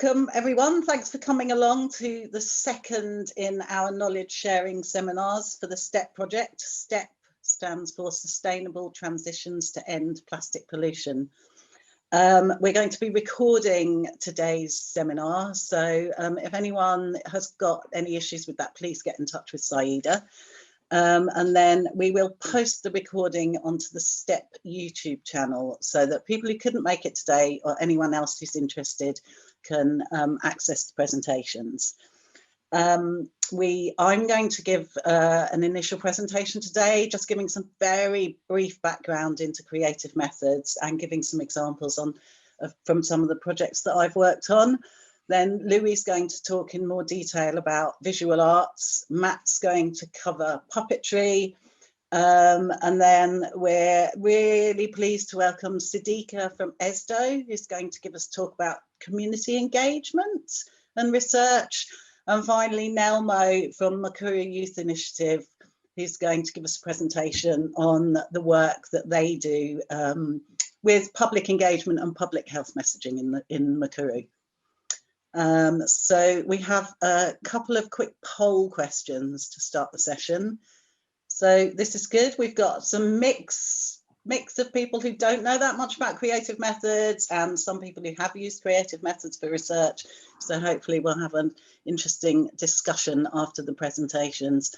Welcome everyone, thanks for coming along to the second in our knowledge sharing seminars for the STEP project. STEP stands for Sustainable Transitions to End Plastic Pollution. We're going to be recording today's seminar, so if anyone has got any issues with that, please get in touch with Saida. And then we will post the recording onto the STEP YouTube channel so that people who couldn't make it today or anyone else who's interested can access the presentations. I'm going to give an initial presentation today, just giving some very brief background into creative methods and giving some examples from some of the projects that I've worked on. Then Louis is going to talk in more detail about visual arts. Matt's going to cover puppetry. And then we're really pleased to welcome Sidika from ESDO, who's going to give us a talk about community engagement and research. And finally, Nelmo from Makuru Youth Initiative, who's going to give us a presentation on the work that they do with public engagement and public health messaging in Makuru. So we have a couple of quick poll questions to start the session. So this is good. We've got some mix of people who don't know that much about creative methods and some people who have used creative methods for research. So hopefully we'll have an interesting discussion after the presentations.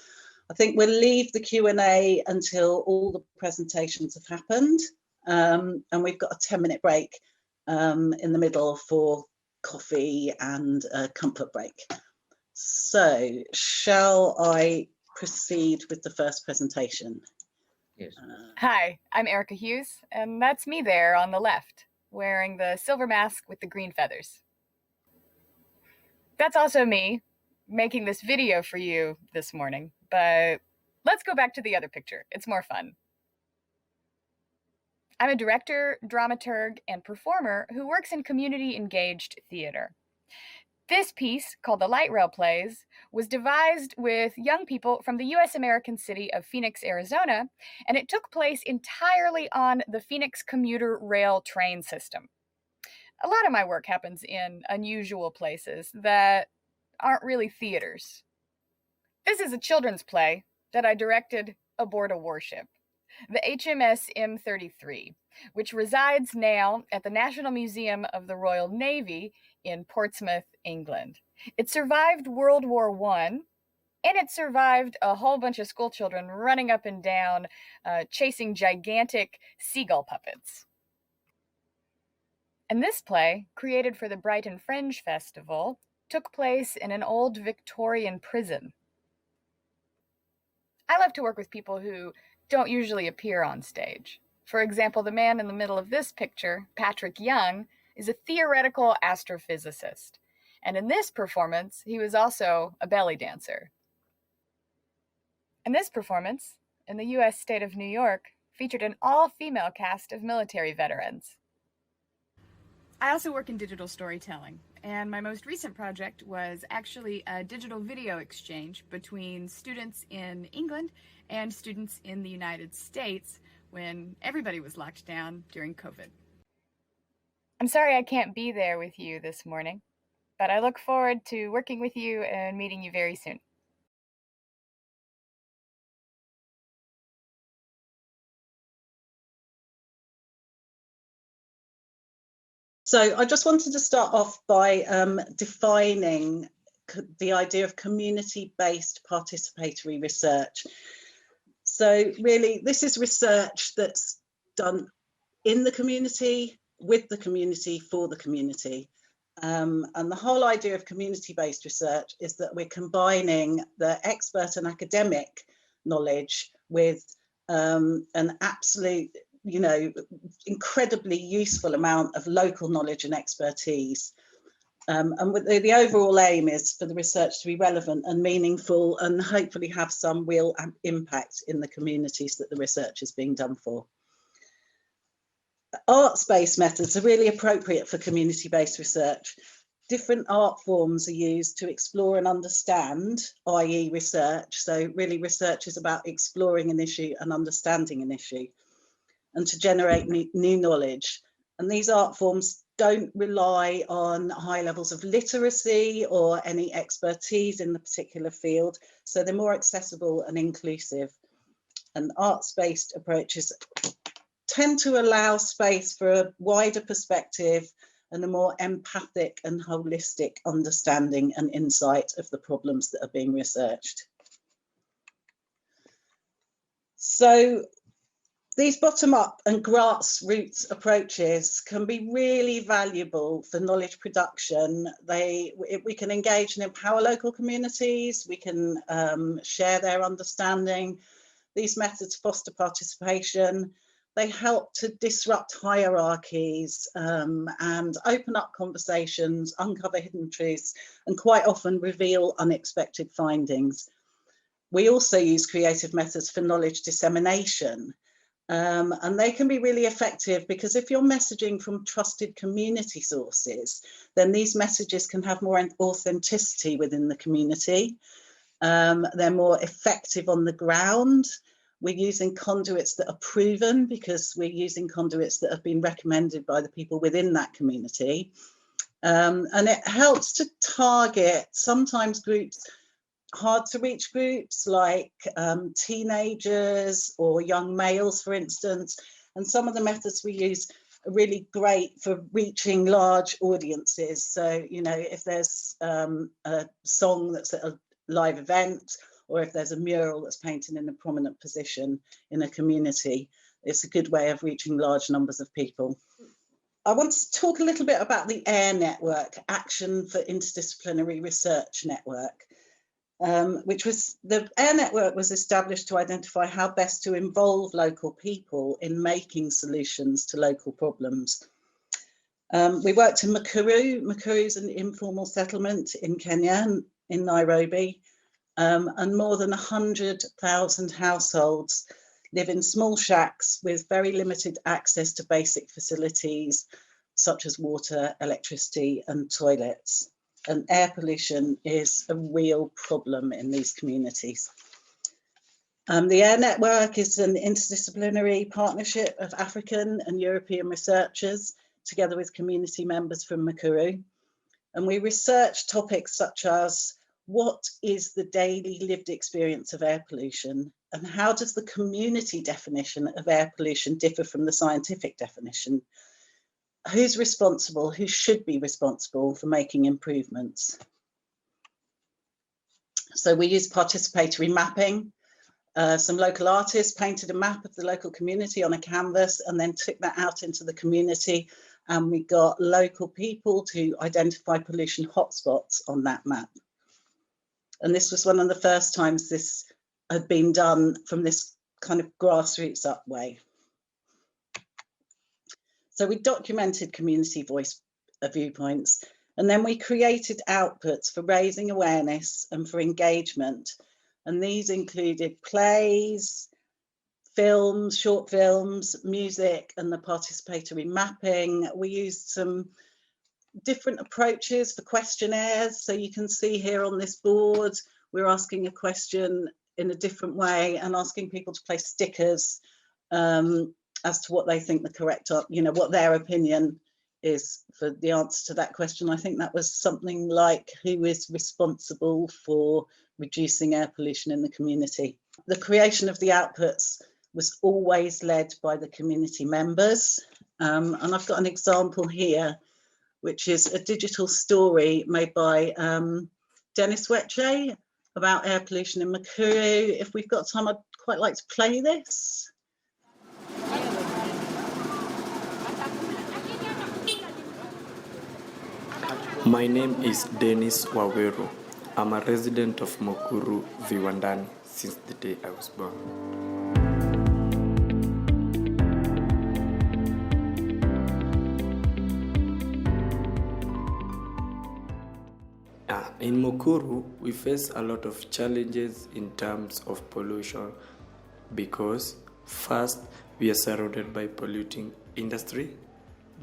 I think we'll leave the Q&A until all the presentations have happened. And we've got a 10-minute break in the middle for coffee and a comfort break. So shall I proceed with the first presentation? Yes. Hi, I'm Erika Hughes, and that's me there on the left, wearing the silver mask with the green feathers. That's also me making this video for you this morning, but let's go back to the other picture. It's more fun. I'm a director, dramaturg, and performer who works in community-engaged theater. This piece, called The Light Rail Plays, was devised with young people from the US-American city of Phoenix, Arizona, and it took place entirely on the Phoenix commuter rail train system. A lot of my work happens in unusual places that aren't really theaters. This is a children's play that I directed aboard a warship, the HMS M33, which resides now at the National Museum of the Royal Navy in Portsmouth, England. It survived World War I, and it survived a whole bunch of school children running up and down, chasing gigantic seagull puppets. And this play, created for the Brighton Fringe Festival, took place in an old Victorian prison. I love to work with people who don't usually appear on stage. For example, the man in the middle of this picture, Patrick Young, is a theoretical astrophysicist. And in this performance, he was also a belly dancer. And this performance, in the US state of New York, featured an all-female cast of military veterans. I also work in digital storytelling, and my most recent project was actually a digital video exchange between students in England and students in the United States when everybody was locked down during COVID. I'm sorry I can't be there with you this morning, but I look forward to working with you and meeting you very soon. So I just wanted to start off by defining the idea of community-based participatory research. So really, this is research that's done in the community, with the community, for the community. And the whole idea of community-based research is that we're combining the expert and academic knowledge with an absolute, incredibly useful amount of local knowledge and expertise. And with the overall aim is for the research to be relevant and meaningful and hopefully have some real impact in the communities that the research is being done for. Arts-based methods are really appropriate for community-based research. Different art forms are used to explore and understand, i.e. research. So really research is about exploring an issue and understanding an issue, and to generate new knowledge. And these art forms don't rely on high levels of literacy or any expertise in the particular field, so they're more accessible and inclusive. And arts-based approaches tend to allow space for a wider perspective and a more empathic and holistic understanding and insight of the problems that are being researched. So these bottom-up and grassroots approaches can be really valuable for knowledge production. We can engage and empower local communities. We can share their understanding. These methods foster participation. They help to disrupt hierarchies and open up conversations, uncover hidden truths, and quite often reveal unexpected findings. We also use creative methods for knowledge dissemination. And they can be really effective because if you're messaging from trusted community sources, then these messages can have more authenticity within the community. They're more effective on the ground. We're using conduits that are proven because we're using conduits that have been recommended by the people within that community. And it helps to target sometimes groups, hard to reach groups like teenagers or young males, for instance. And some of the methods we use are really great for reaching large audiences. So, you know, if there's a song that's at a live event, or if there's a mural that's painted in a prominent position in a community, it's a good way of reaching large numbers of people. I want to talk a little bit about the AIR network, Action for Interdisciplinary Research Network. The AIR network was established to identify how best to involve local people in making solutions to local problems. We worked in Mukuru. Mukuru is an informal settlement in Kenya, in Nairobi, and more than 100,000 households live in small shacks with very limited access to basic facilities such as water, electricity, and toilets. And air pollution is a real problem in these communities. The AIR network is an interdisciplinary partnership of African and European researchers, together with community members from Mukuru. And we research topics such as what is the daily lived experience of air pollution, and how does the community definition of air pollution differ from the scientific definition? Who's responsible? Who should be responsible for making improvements? So we use participatory mapping. Some local artists painted a map of the local community on a canvas and then took that out into the community, and we got local people to identify pollution hotspots on that map. And this was one of the first times this had been done from this kind of grassroots up way. So we documented community voice viewpoints, and then we created outputs for raising awareness and for engagement. And these included plays, films, short films, music, and the participatory mapping. We used some different approaches for questionnaires. So you can see here on this board, we're asking a question in a different way and asking people to place stickers as to what they think the correct, you know, what their opinion is for the answer to that question. I think that was something like, who is responsible for reducing air pollution in the community? The creation of the outputs was always led by the community members. And I've got an example here, which is a digital story made by Dennis Wetche about air pollution in Mukuru. If we've got time, I'd quite like to play this. My name is Dennis Waweru. I'm a resident of Mukuru, Viwandani, since the day I was born. In Mukuru, we face a lot of challenges in terms of pollution because first, we are surrounded by polluting industry,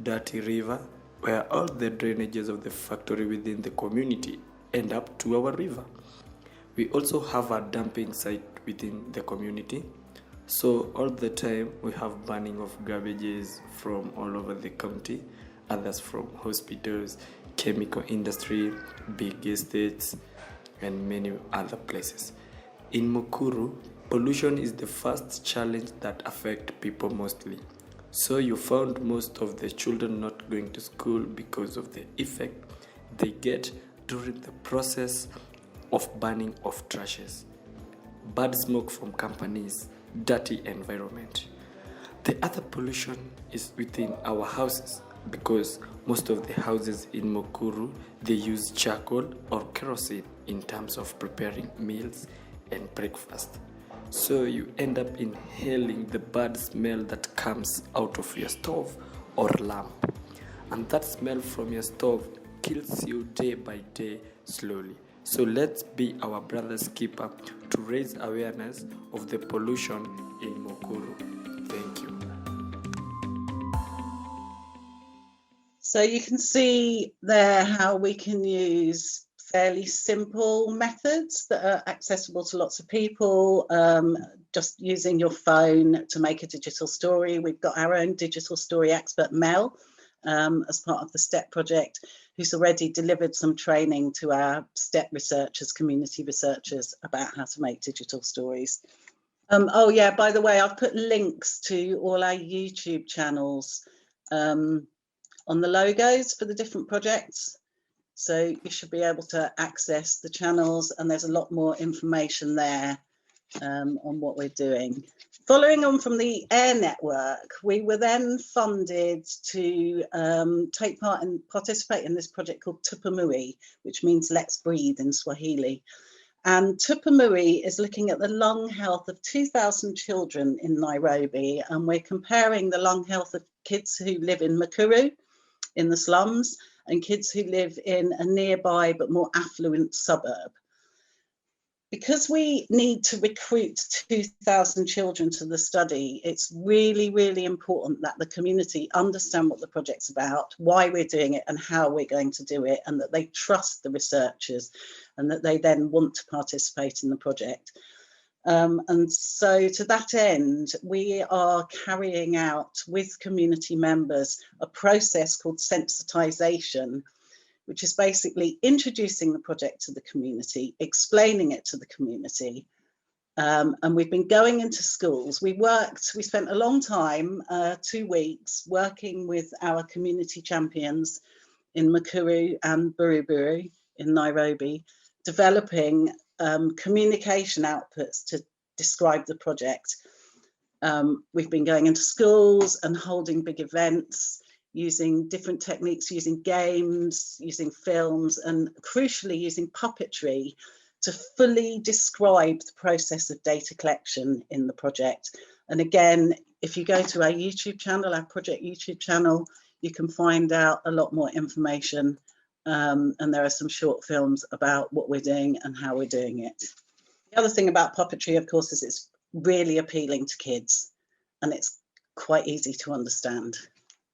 dirty river, where all the drainages of the factory within the community end up to our river. We also have a dumping site within the community. So all the time we have burning of garbages from all over the county, others from hospitals, chemical industry, big estates, and many other places. In Mukuru, pollution is the first challenge that affects people mostly. So you found most of the children not going to school because of the effect they get during the process of burning of trashes, bad smoke from companies, dirty environment. The other pollution is within our houses because most of the houses in Mukuru, they use charcoal or kerosene in terms of preparing meals and breakfast. So you end up inhaling the bad smell that comes out of your stove or lamp. And that smell from your stove kills you day by day slowly. So let's be our brother's keeper to raise awareness of the pollution in Mukuru. Thank you. So you can see there how we can use fairly simple methods that are accessible to lots of people, just using your phone to make a digital story. We've got our own digital story expert, Mel, as part of the STEP project, who's already delivered some training to our STEP researchers, community researchers, about how to make digital stories. Oh yeah, by the way, I've put links to all our YouTube channels on the logos for the different projects. So you should be able to access the channels, and there's a lot more information there on what we're doing. Following on from the AIR network, we were then funded to take part and participate in this project called Tupamui, which means let's breathe in Swahili. And Tupamui is looking at the lung health of 2,000 children in Nairobi, and we're comparing the lung health of kids who live in Mukuru in the slums and kids who live in a nearby but more affluent suburb. Because we need to recruit 2,000 children to the study, it's really, really important that the community understand what the project's about, why we're doing it and how we're going to do it, and that they trust the researchers and that they then want to participate in the project. And so to that end, we are carrying out with community members a process called sensitization, which is basically introducing the project to the community, explaining it to the community. And we've been going into schools. We spent a long time, 2 weeks, working with our community champions in Mukuru and Buruburu in Nairobi, developing communication outputs to describe the project. We've been going into schools and holding big events, using different techniques, using games, using films, and crucially using puppetry to fully describe the process of data collection in the project. And again, if you go to our YouTube channel, our project YouTube channel, you can find out a lot more information. And there are some short films about what we're doing and how we're doing it. The other thing about puppetry, of course, is it's really appealing to kids and it's quite easy to understand.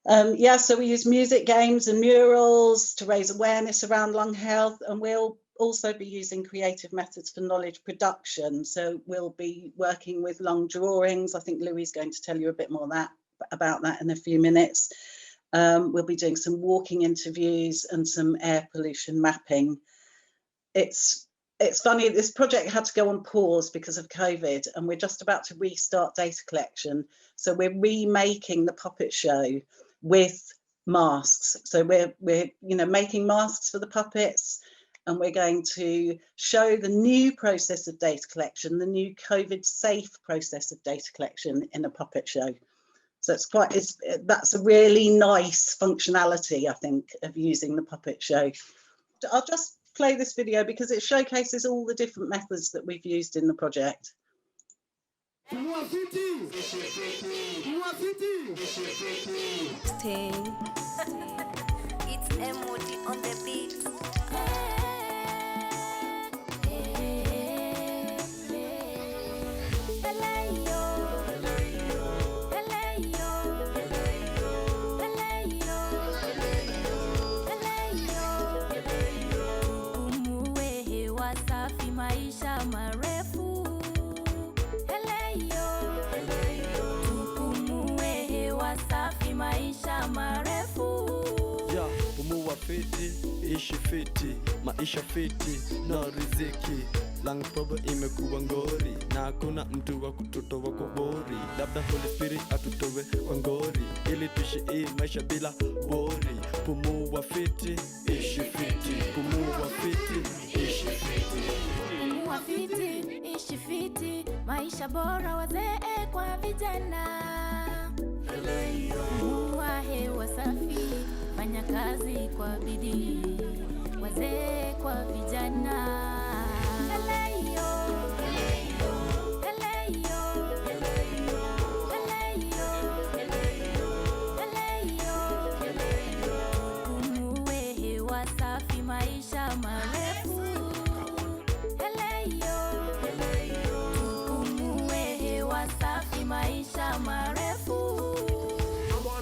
Yeah, so we use music, games and murals to raise awareness around lung health, and we'll also be using creative methods for knowledge production. So we'll be working with lung drawings. I think Louis is going to tell you a bit more about that in a few minutes. We'll be doing some walking interviews and some air pollution mapping. It's funny, this project had to go on pause because of COVID, and we're just about to restart data collection. So we're remaking the puppet show with masks. So we're making masks for the puppets, and we're going to show the new process of data collection, the new COVID safe process of data collection in a puppet show. So that's a really nice functionality, I think, of using the puppet show. I'll just play this video because it showcases all the different methods that we've used in the project. Stay. It's MOD on the beat. Maisha marefu, tupumue hewa safi, maisha marefu. fiti, ishi fiti, maisha fiti, no riziki. Lang probo imekuwa ngori, na hakuna mtu wa kututoa kwa bori. Labda Holy Spirit atutowe kwa ngori, ili tuishi hii maisha bila bori. Pumua fiti, ishi fiti, pumua fiti, ishi fiti. Pumua fiti, ishi fiti, maisha bora wazee kwa vijana. Pumua hewa safi, fanya kazi kwa bidii, wazee kwa vijana. Pumue hewa safi, maisha marefu. Pumue hewa safi, maisha marefu.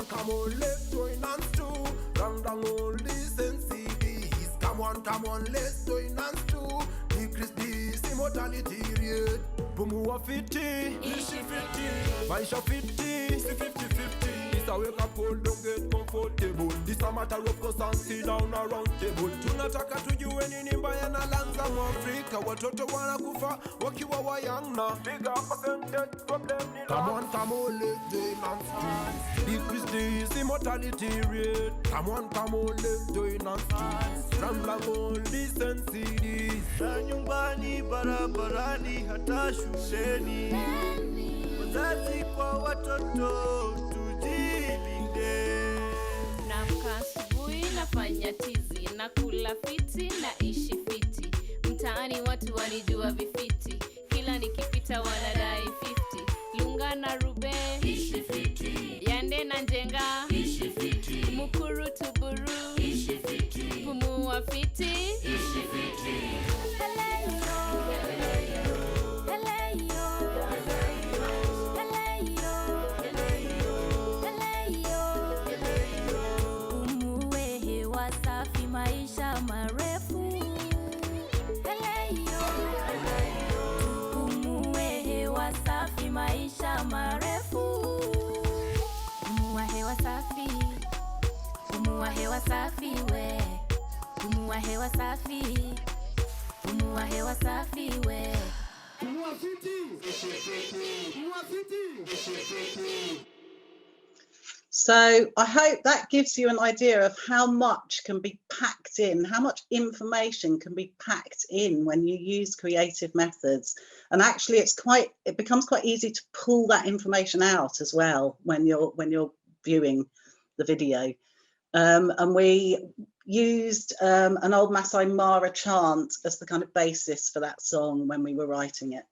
Come on, let's join hands too. Rang rang all listen CDs. Come on, let's join hands too. Decrease this immortality rate. Pumua fiti, ishi fiti, maisha fiti, si 50-50. This a wake up call, don't get comfortable. This a matter of constancy down around table. Tunataka tujue nini mbaya na lanza Mwafrika. Watoto wanakufa wakiwa wayanga. Bigger percentage problem ni Come on, let's join hands too. Decrease this immortality rate. Come on, let's join hands too. Rambla all decency this. Na nyumbani, barabarani, hata shuleni. Wazazi kwa watoto, tujilinde. Naamka asubuhi nafanya tizi, nakula fiti na ishi fiti. Mtaani watu wanijua vifiti, kila nikipita wanadai 50. Lunga na Rube, ishi fiti. Yande na Njenga, ishi fiti. Mukuru Tuburu, ishi fiti. Pumua fiti, ishi fiti. Pumue hewa safi, maisha marefu. Pumue hewa safi, maisha marefu. Pumua hewa safi, pumua hewa safi we. Pumua hewa safi, pumua hewa safi we. Pumua fiti, ishi fiti, pumua fiti, ishi fiti. So I hope that gives you an idea of how much can be packed in, how much information can be packed in when you use creative methods. And actually it becomes quite easy to pull that information out as well when you're viewing the video. And we used an old Masai Mara chant as the kind of basis for that song when we were writing it.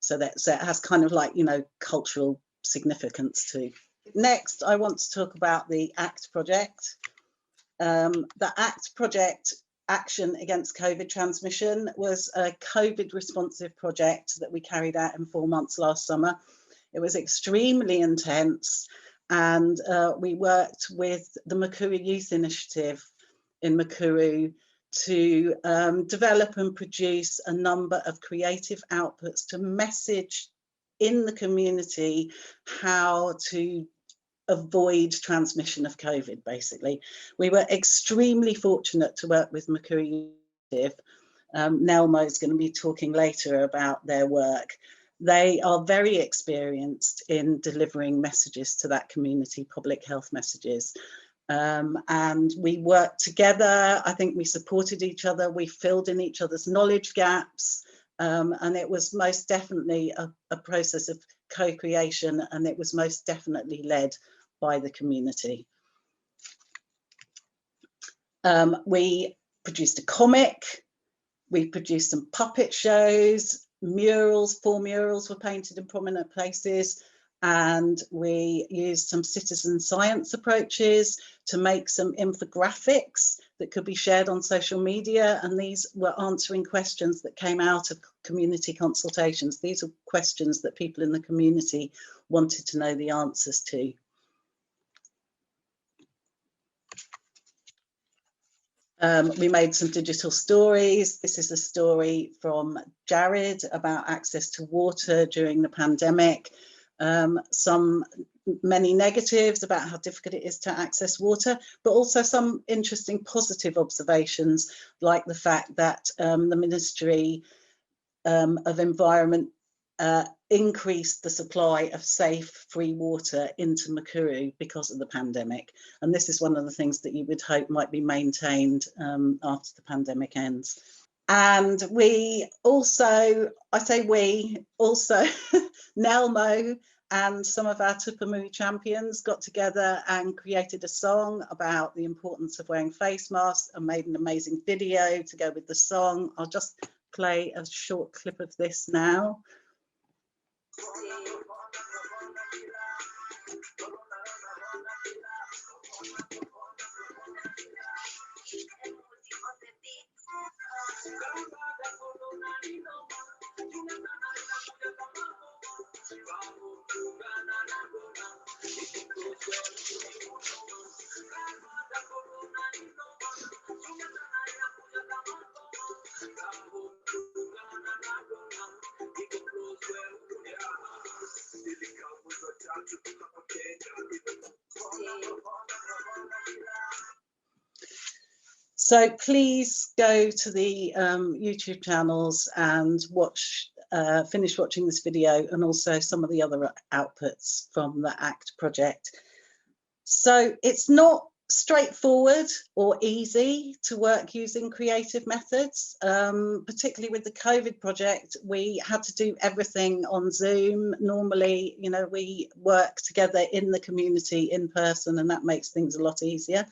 So it has kind of like, cultural significance too. Next, I want to talk about the ACT project. The ACT project, Action Against COVID Transmission, was a COVID responsive project that we carried out in 4 months last summer. It was extremely intense, and we worked with the Makuru Youth Initiative in Makuru to develop and produce a number of creative outputs to message in the community how to avoid transmission of COVID, basically. We were extremely fortunate to work with Makuru Youth. Nelmo is going to be talking later about their work. They are very experienced in delivering messages to that community, public health messages. And we worked together. I think we supported each other. We filled in each other's knowledge gaps. And it was most definitely a process of co-creation, and it was most definitely led by the community. We produced a comic, we produced some puppet shows, murals, 4 murals were painted in prominent places, and we used some citizen science approaches to make some infographics that could be shared on social media, and these were answering questions that came out of community consultations. These are questions that people in the community wanted to know the answers to. We made some digital stories. This is a story from Jared about access to water during the pandemic. Some many negatives about how difficult it is to access water, but also some interesting positive observations, like the fact that the Ministry of Environment increased the supply of safe, free water into Makuru because of the pandemic. And this is one of the things that you would hope might be maintained after the pandemic ends. And we also, I say we, also Nelmo and some of our Tupamu champions got together and created a song about the importance of wearing face masks and made an amazing video to go with the song. I'll just play a short clip of this now. So please go to the YouTube channels and watch, finish watching this video, and also some of the other outputs from the ACT project. So it's not straightforward or easy to work using creative methods, particularly with the COVID project. We had to do everything on Zoom. Normally, you know, we work together in the community in person, and that makes things a lot easier.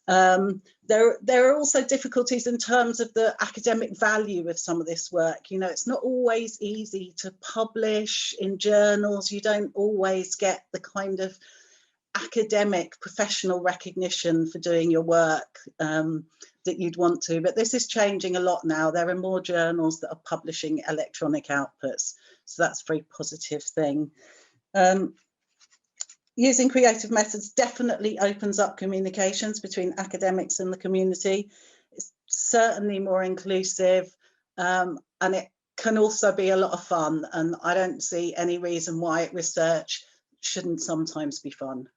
There are also difficulties in terms of the academic value of some of this work. You know, it's not always easy to publish in journals. You don't always get the kind of academic professional recognition for doing your work that you'd want to, but this is changing a lot now. There are more journals that are publishing electronic outputs, so that's a very positive thing. Using creative methods definitely opens up communications between academics and the community. It's certainly more inclusive, and it can also be a lot of fun, and I don't see any reason why research shouldn't sometimes be fun.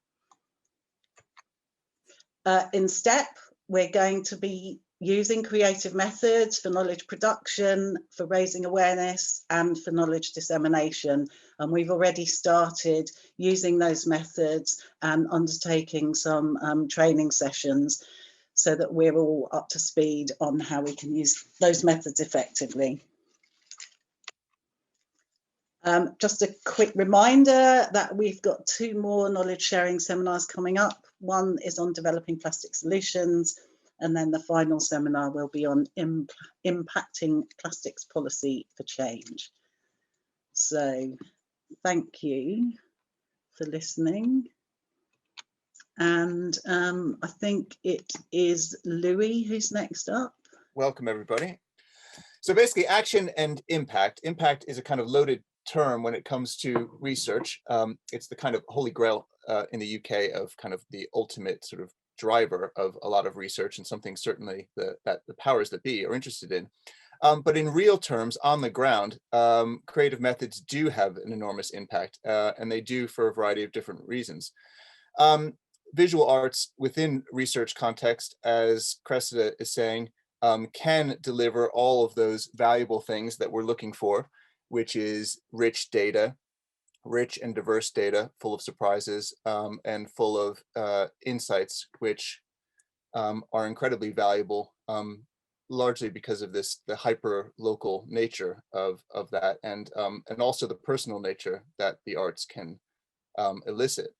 In STEP, we're going to be using creative methods for knowledge production, for raising awareness, and for knowledge dissemination. And we've already started using those methods and undertaking some training sessions so that we're all up to speed on how we can use those methods effectively. Just a quick reminder that we've got 2 more knowledge sharing seminars coming up. One is on developing plastic solutions, and then the final seminar will be on impacting plastics policy for change. So thank you for listening. And I think it is Louis who's next up. Welcome, everybody. So basically, action and impact. Impact is a kind of loaded term when it comes to research. It's the kind of holy grail in the UK of kind of the ultimate sort of driver of a lot of research, and something certainly that the powers that be are interested in. But in real terms, on the ground, creative methods do have an enormous impact, and they do for a variety of different reasons. Visual arts within research context, as Cressida is saying, can deliver all of those valuable things that we're looking for, which is rich data, rich and diverse data, full of surprises, and full of insights, which are incredibly valuable, largely because of the hyper local nature of that, and also the personal nature that the arts can elicit.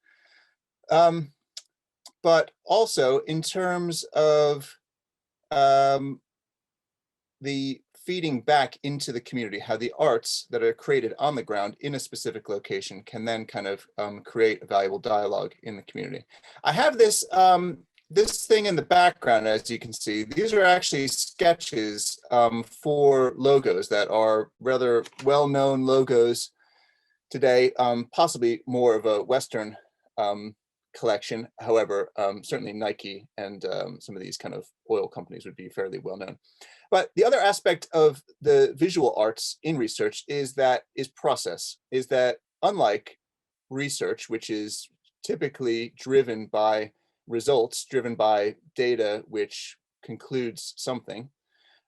But also in terms of the feeding back into the community, how the arts that are created on the ground in a specific location can then kind of create a valuable dialogue in the community. I have this this thing in the background, as you can see. These are actually sketches for logos that are rather well-known logos today, possibly more of a Western collection. However, certainly Nike and some of these kind of oil companies would be fairly well known. But the other aspect of the visual arts in research is process, is that unlike research, which is typically driven by results, driven by data, which concludes something.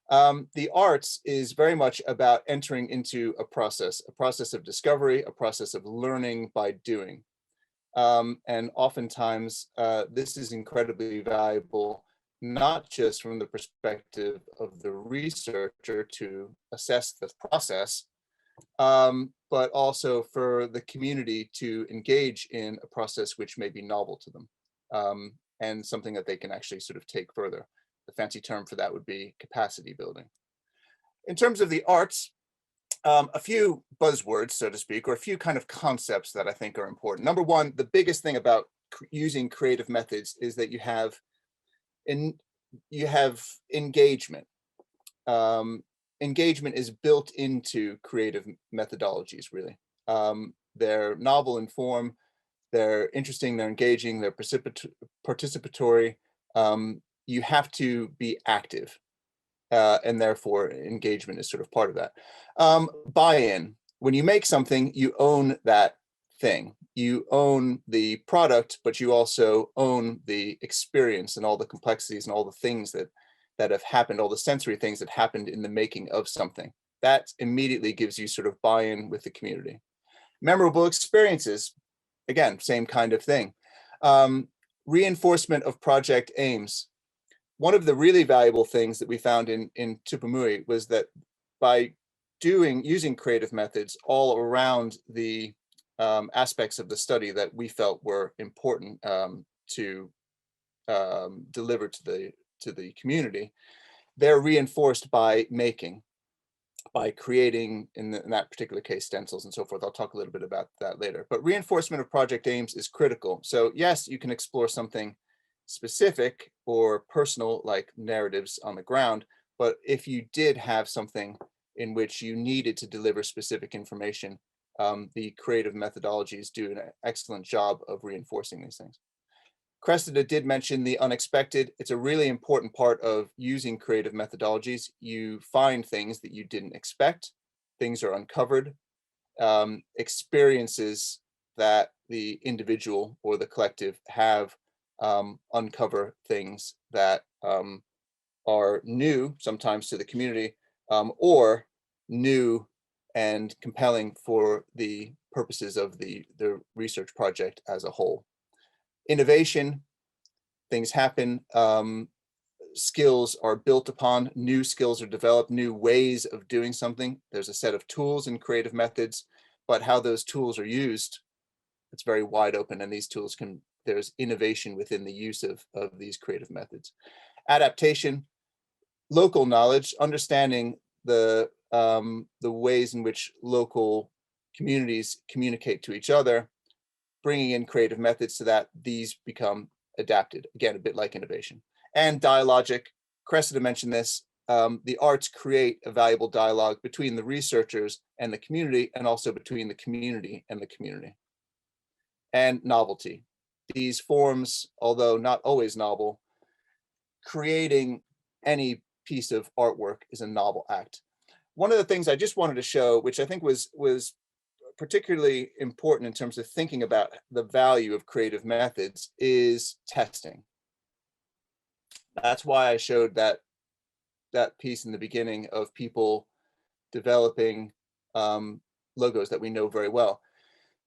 The arts is very much about entering into a process of discovery, a process of learning by doing. And oftentimes this is incredibly valuable, not just from the perspective of the researcher to assess the process, but also for the community to engage in a process which may be novel to them, and something that they can actually sort of take further. The fancy term for that would be capacity building. In terms of the arts, a few buzzwords, so to speak, or a few kind of concepts that I think are important. Number one, the biggest thing about using creative methods is that you have engagement. Engagement is built into creative methodologies, really. They're novel in form, they're interesting, they're engaging, they're participatory. You have to be active, and therefore engagement is sort of part of that. Buy-in. When you make something, you own that thing. You own the product, but you also own the experience and all the complexities and all the things that have happened, all the sensory things that happened in the making of something. That immediately gives you sort of buy-in with the community. Memorable experiences, again, same kind of thing. Reinforcement of project aims. One of the really valuable things that we found in Tupamui was that by using creative methods all around the aspects of the study that we felt were important to deliver to the community, they're reinforced by making, by creating, in that particular case, stencils and so forth. I'll talk a little bit about that later. But reinforcement of project aims is critical. So yes, you can explore something specific or personal, like narratives on the ground, but if you did have something in which you needed to deliver specific information, the creative methodologies do an excellent job of reinforcing these things. Cressida did mention the unexpected. It's a really important part of using creative methodologies. You find things that you didn't expect. Things are uncovered. Experiences that the individual or the collective have uncover things that are new, sometimes to the community, or new and compelling for the purposes of the research project as a whole. Innovation, things happen, skills are built upon, new skills are developed, new ways of doing something. There's a set of tools and creative methods, but how those tools are used, it's very wide open, and these tools there's innovation within the use of these creative methods. Adaptation, local knowledge, understanding the ways in which local communities communicate to each other, bringing in creative methods so that these become adapted. Again, a bit like innovation. And dialogic, Cressida mentioned this, the arts create a valuable dialogue between the researchers and the community, and also between the community and the community. And novelty. These forms, although not always novel, creating any piece of artwork is a novel act. One of the things I just wanted to show, which I think was particularly important in terms of thinking about the value of creative methods, is testing. That's why I showed that piece in the beginning of people developing logos that we know very well.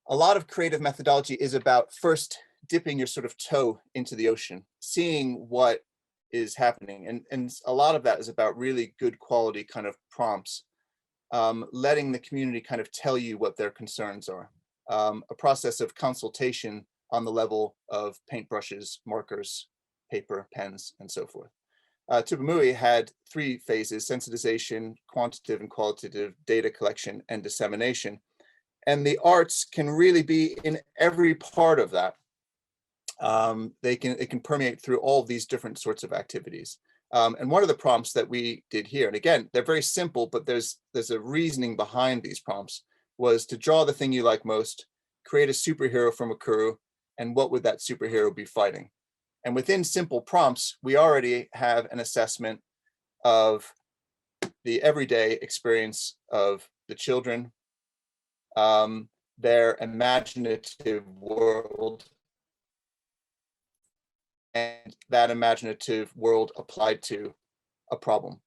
A lot of creative methodology is about first dipping your sort of toe into the ocean, seeing what is happening. And a lot of that is about really good quality kind of prompts, letting the community kind of tell you what their concerns are. A process of consultation on the level of paintbrushes, markers, paper, pens, and so forth. Tupamui had 3 phases: sensitization, quantitative and qualitative data collection, and dissemination. And the arts can really be in every part of that. It can permeate through all of these different sorts of activities. And one of the prompts that we did here, and again, they're very simple, but there's a reasoning behind these prompts, was to draw the thing you like most, create a superhero from a crew, and what would that superhero be fighting? And within simple prompts, we already have an assessment of the everyday experience of the children, their imaginative world, and that imaginative world applied to a problem.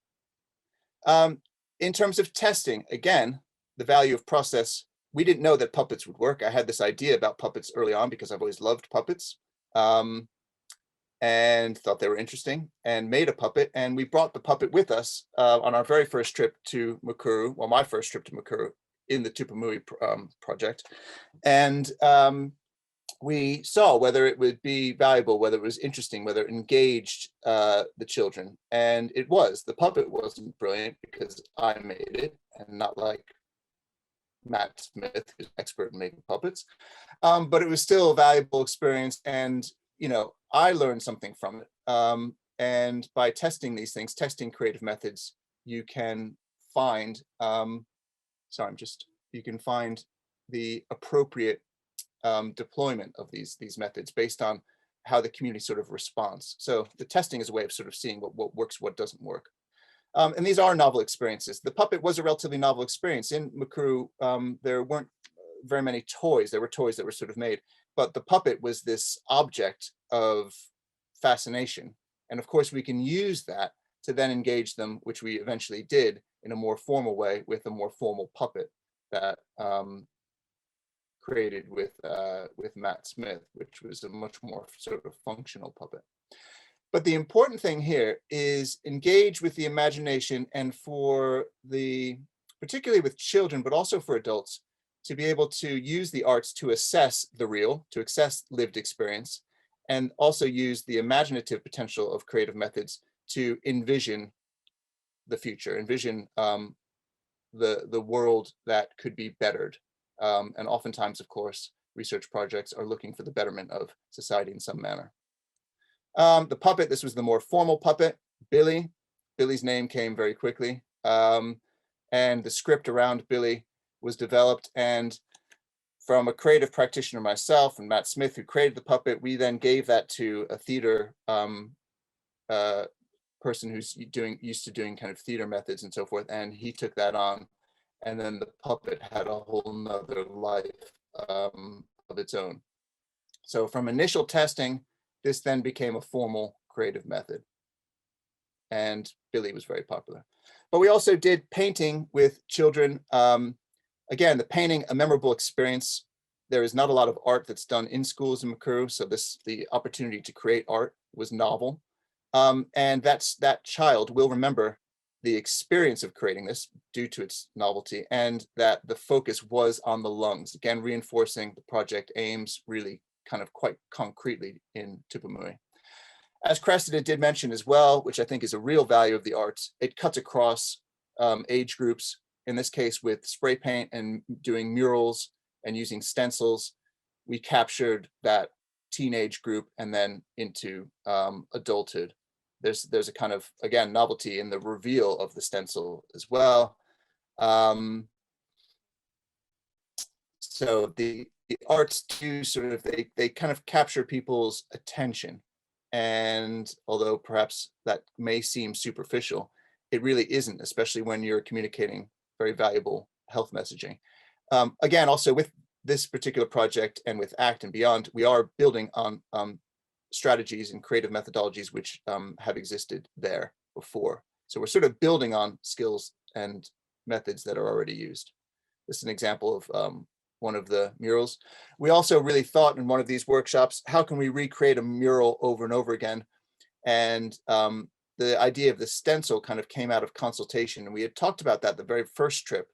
In terms of testing, again, the value of process, we didn't know that puppets would work. I had this idea about puppets early on because I've always loved puppets, and thought they were interesting, and made a puppet. And we brought the puppet with us on our very first trip to Mukuru, well, my first trip to Mukuru in the Tupamui project. And we saw whether it would be valuable, whether it was interesting, whether it engaged the children. And it was. The puppet wasn't brilliant because I made it, and not like Matt Smith, who's an expert in making puppets. But it was still a valuable experience. And, you know, I learned something from it. And by testing these things, testing creative methods, you can find, you can find the appropriate deployment of these methods based on how the community sort of responds. So the testing is a way of sort of seeing what works, what doesn't work. And these are novel experiences. The puppet was a relatively novel experience. In Mukuru, there weren't very many toys. There were toys that were sort of made, but the puppet was this object of fascination. And of course, we can use that to then engage them, which we eventually did in a more formal way with a more formal puppet that created with Matt Smith, which was a much more sort of functional puppet. But the important thing here is engage with the imagination, and particularly with children, but also for adults, to be able to use the arts to assess the real, to assess lived experience, and also use the imaginative potential of creative methods to envision the future, envision the world that could be bettered. And oftentimes, of course, research projects are looking for the betterment of society in some manner. The puppet, this was the more formal puppet, Billy. Billy's name came very quickly. And the script around Billy was developed. And from a creative practitioner myself and Matt Smith, who created the puppet, we then gave that to a theater person who's used to doing kind of theater methods and so forth. And he took that on. And then the puppet had a whole nother life of its own. So from initial testing, this then became a formal creative method. And Billy was very popular. But we also did painting with children. Again, the painting, a memorable experience. There is not a lot of art that's done in schools in Mukuru, so the opportunity to create art was novel. And that child will remember the experience of creating this due to its novelty, and that the focus was on the lungs, again, reinforcing the project aims really kind of quite concretely in Tupamui. As Cressida did mention as well, which I think is a real value of the arts, it cuts across age groups, in this case with spray paint and doing murals and using stencils. We captured that teenage group and then into adulthood. There's a kind of, again, novelty in the reveal of the stencil as well. So the arts do sort of, they kind of capture people's attention. And although perhaps that may seem superficial, it really isn't, especially when you're communicating very valuable health messaging. Again, also with this particular project and with ACT and beyond, we are building on strategies and creative methodologies which have existed there before. So we're sort of building on skills and methods that are already used. This is an example of one of the murals. We also really thought in one of these workshops, how can we recreate a mural over and over again? And the idea of the stencil kind of came out of consultation. And we had talked about that the very first trip,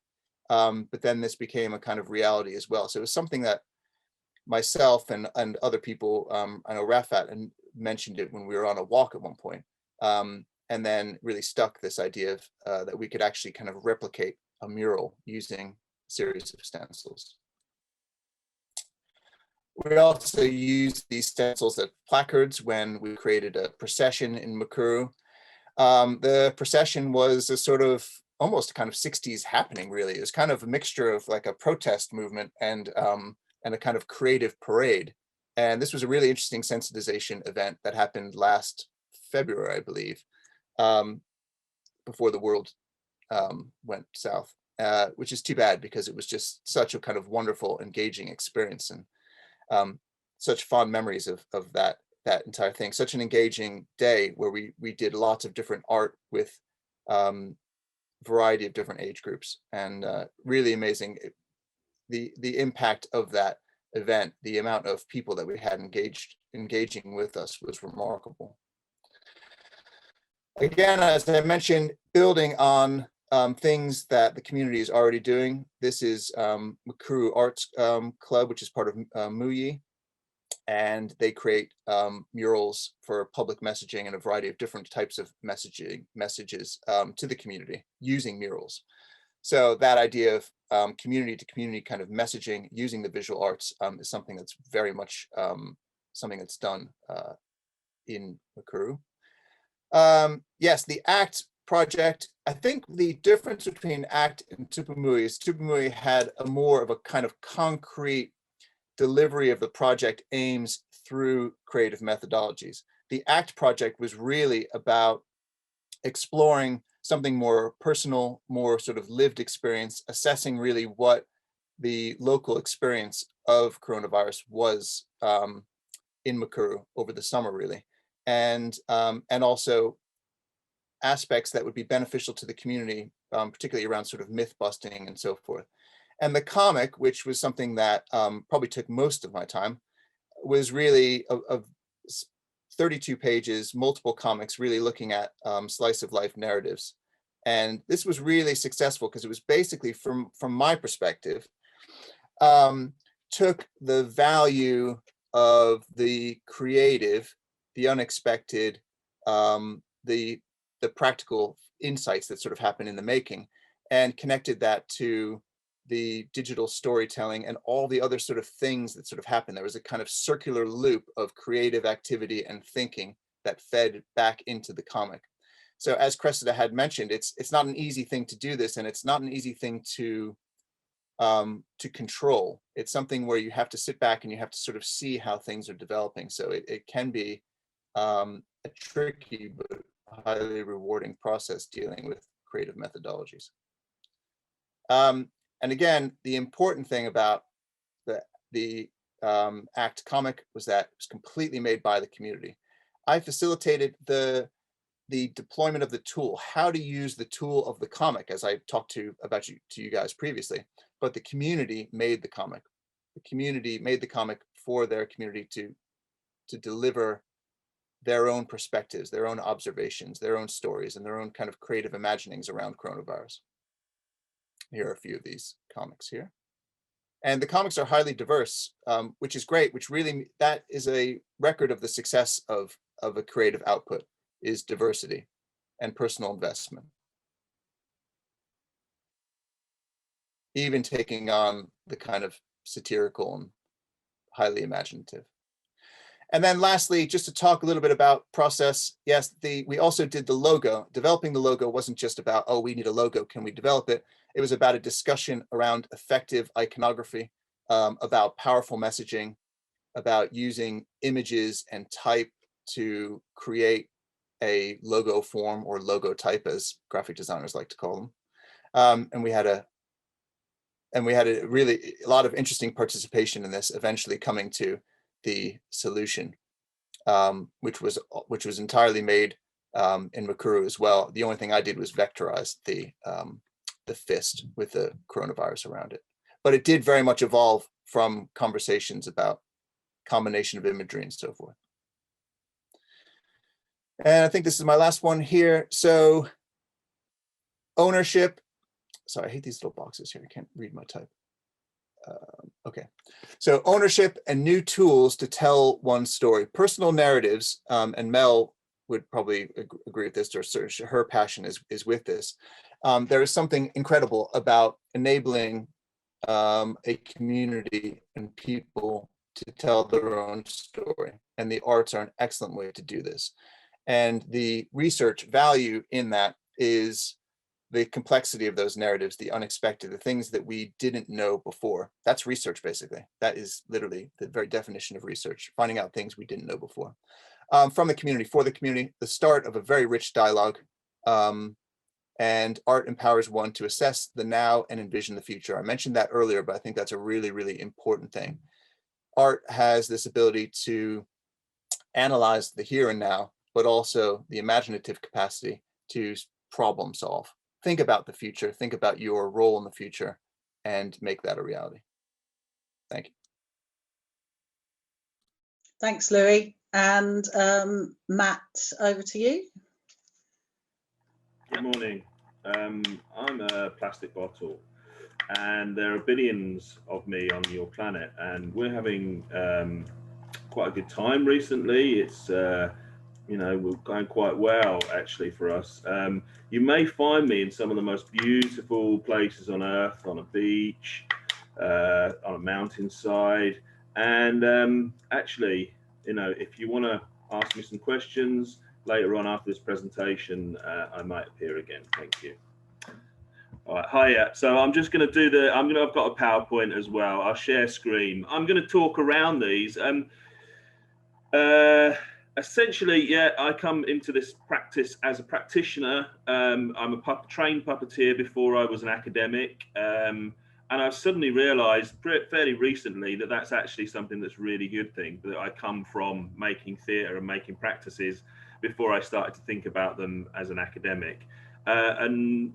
but then this became a kind of reality as well. So it was something that myself and other people, I know Rafat and mentioned it when we were on a walk at one point, and then really stuck this idea of that we could actually kind of replicate a mural using a series of stencils. We also used these stencils as placards when we created a procession in Mukuru. The procession was a sort of almost kind of 60s happening, really. It was kind of a mixture of like a protest movement and a kind of creative parade. And this was a really interesting sensitization event that happened last February, I believe, before the world went south. which is too bad because it was just such a kind of wonderful, engaging experience, and such fond memories of that entire thing. Such an engaging day where we did lots of different art with variety of different age groups, and really amazing. The impact of that event, the amount of people that we had engaging with us was remarkable. Again, as I mentioned, building on things that the community is already doing. This is Mukuru Arts Club, which is part of Muyi, and they create murals for public messaging and a variety of different types of messages to the community using murals. So that idea of community to community kind of messaging using the visual arts is something that's very much something that's done in Mukuru. Yes, the ACT project, I think the difference between ACT and Tupamui is Tupamui had a more of a kind of concrete delivery of the project aims through creative methodologies. The ACT project was really about exploring something more personal, more sort of lived experience, assessing really what the local experience of coronavirus was in Mukuru over the summer, really, and also aspects that would be beneficial to the community, particularly around sort of myth busting and so forth. And the comic, which was something that probably took most of my time, was really of 32 pages, multiple comics, really looking at slice of life narratives. And this was really successful because it was basically, from my perspective, took the value of the creative, the unexpected, the practical insights that sort of happen in the making, and connected that to the digital storytelling and all the other sort of things that sort of happened. There was a kind of circular loop of creative activity and thinking that fed back into the comic. So as Cressida had mentioned, it's not an easy thing to do this, and it's not an easy thing to control. It's something where you have to sit back and you have to sort of see how things are developing. So it can be a tricky but highly rewarding process dealing with creative methodologies. And again, the important thing about the ACT comic was that it was completely made by the community. I facilitated the deployment of the tool, how to use the tool of the comic, as I talked about to you guys previously, but the community made the comic. The community made the comic for their community to deliver their own perspectives, their own observations, their own stories, and their own kind of creative imaginings around coronavirus. Here are a few of these comics here. And the comics are highly diverse, which is great, which really, that is a record of the success of a creative output, is diversity and personal investment. Even taking on the kind of satirical and highly imaginative. And then lastly, just to talk a little bit about process. Yes, we also did the logo. Developing the logo wasn't just about, oh, we need a logo, can we develop it? It was about a discussion around effective iconography, about powerful messaging, about using images and type to create a logo form, or logo type, as graphic designers like to call them. And we had a really a lot of interesting participation in this, eventually coming to the solution, which was entirely made in Mukuru as well. The only thing I did was vectorize the fist with the coronavirus around it, but it did very much evolve from conversations about combination of imagery and so forth. And I think this is my last one here. So ownership. Sorry, I hate these little boxes here. I can't read my type. Okay, so ownership and new tools to tell one story. Personal narratives, and Mel would probably agree with this, or her passion is with this. There is something incredible about enabling a community and people to tell their own story, and the arts are an excellent way to do this. And the research value in that is the complexity of those narratives, the unexpected, the things that we didn't know before. That's research, basically. That is literally the very definition of research, finding out things we didn't know before. From the community, for the community, the start of a very rich dialogue And art empowers one to assess the now and envision the future. I mentioned that earlier, but I think that's a really, really important thing. Art has this ability to analyze the here and now, but also the imaginative capacity to problem solve. Think about the future, think about your role in the future, and make that a reality. Thank you. Thanks, Louis. And Matt, over to you. Good morning. I'm a plastic bottle, and there are billions of me on your planet, and we're having quite a good time recently. It's you know, we're going quite well actually for us. You may find me in some of the most beautiful places on earth, on a beach, on a mountainside, and actually, you know, if you want to ask me some questions later on after this presentation, I might appear again. Thank you. All right, hiya. So I'm just going to do I've got a PowerPoint as well. I'll share screen. I'm going to talk around these. Essentially, yeah, I come into this practice as a practitioner. I'm a trained puppeteer before I was an academic. And I've suddenly realized fairly recently that that's actually something that's really good thing, that I come from making theatre and making practices before I started to think about them as an academic. And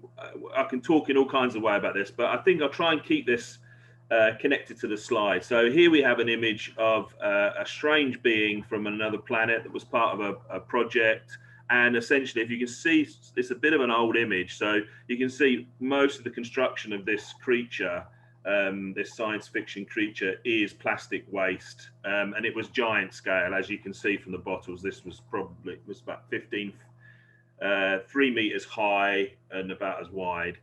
I can talk in all kinds of way about this, but I think I'll try and keep this connected to the slide. So here we have an image of a strange being from another planet that was part of a project. And essentially, if you can see, it's a bit of an old image. So you can see most of the construction of this creature, this science fiction creature, is plastic waste. And it was giant scale, as you can see from the bottles. This was about 3 meters high and about as wide.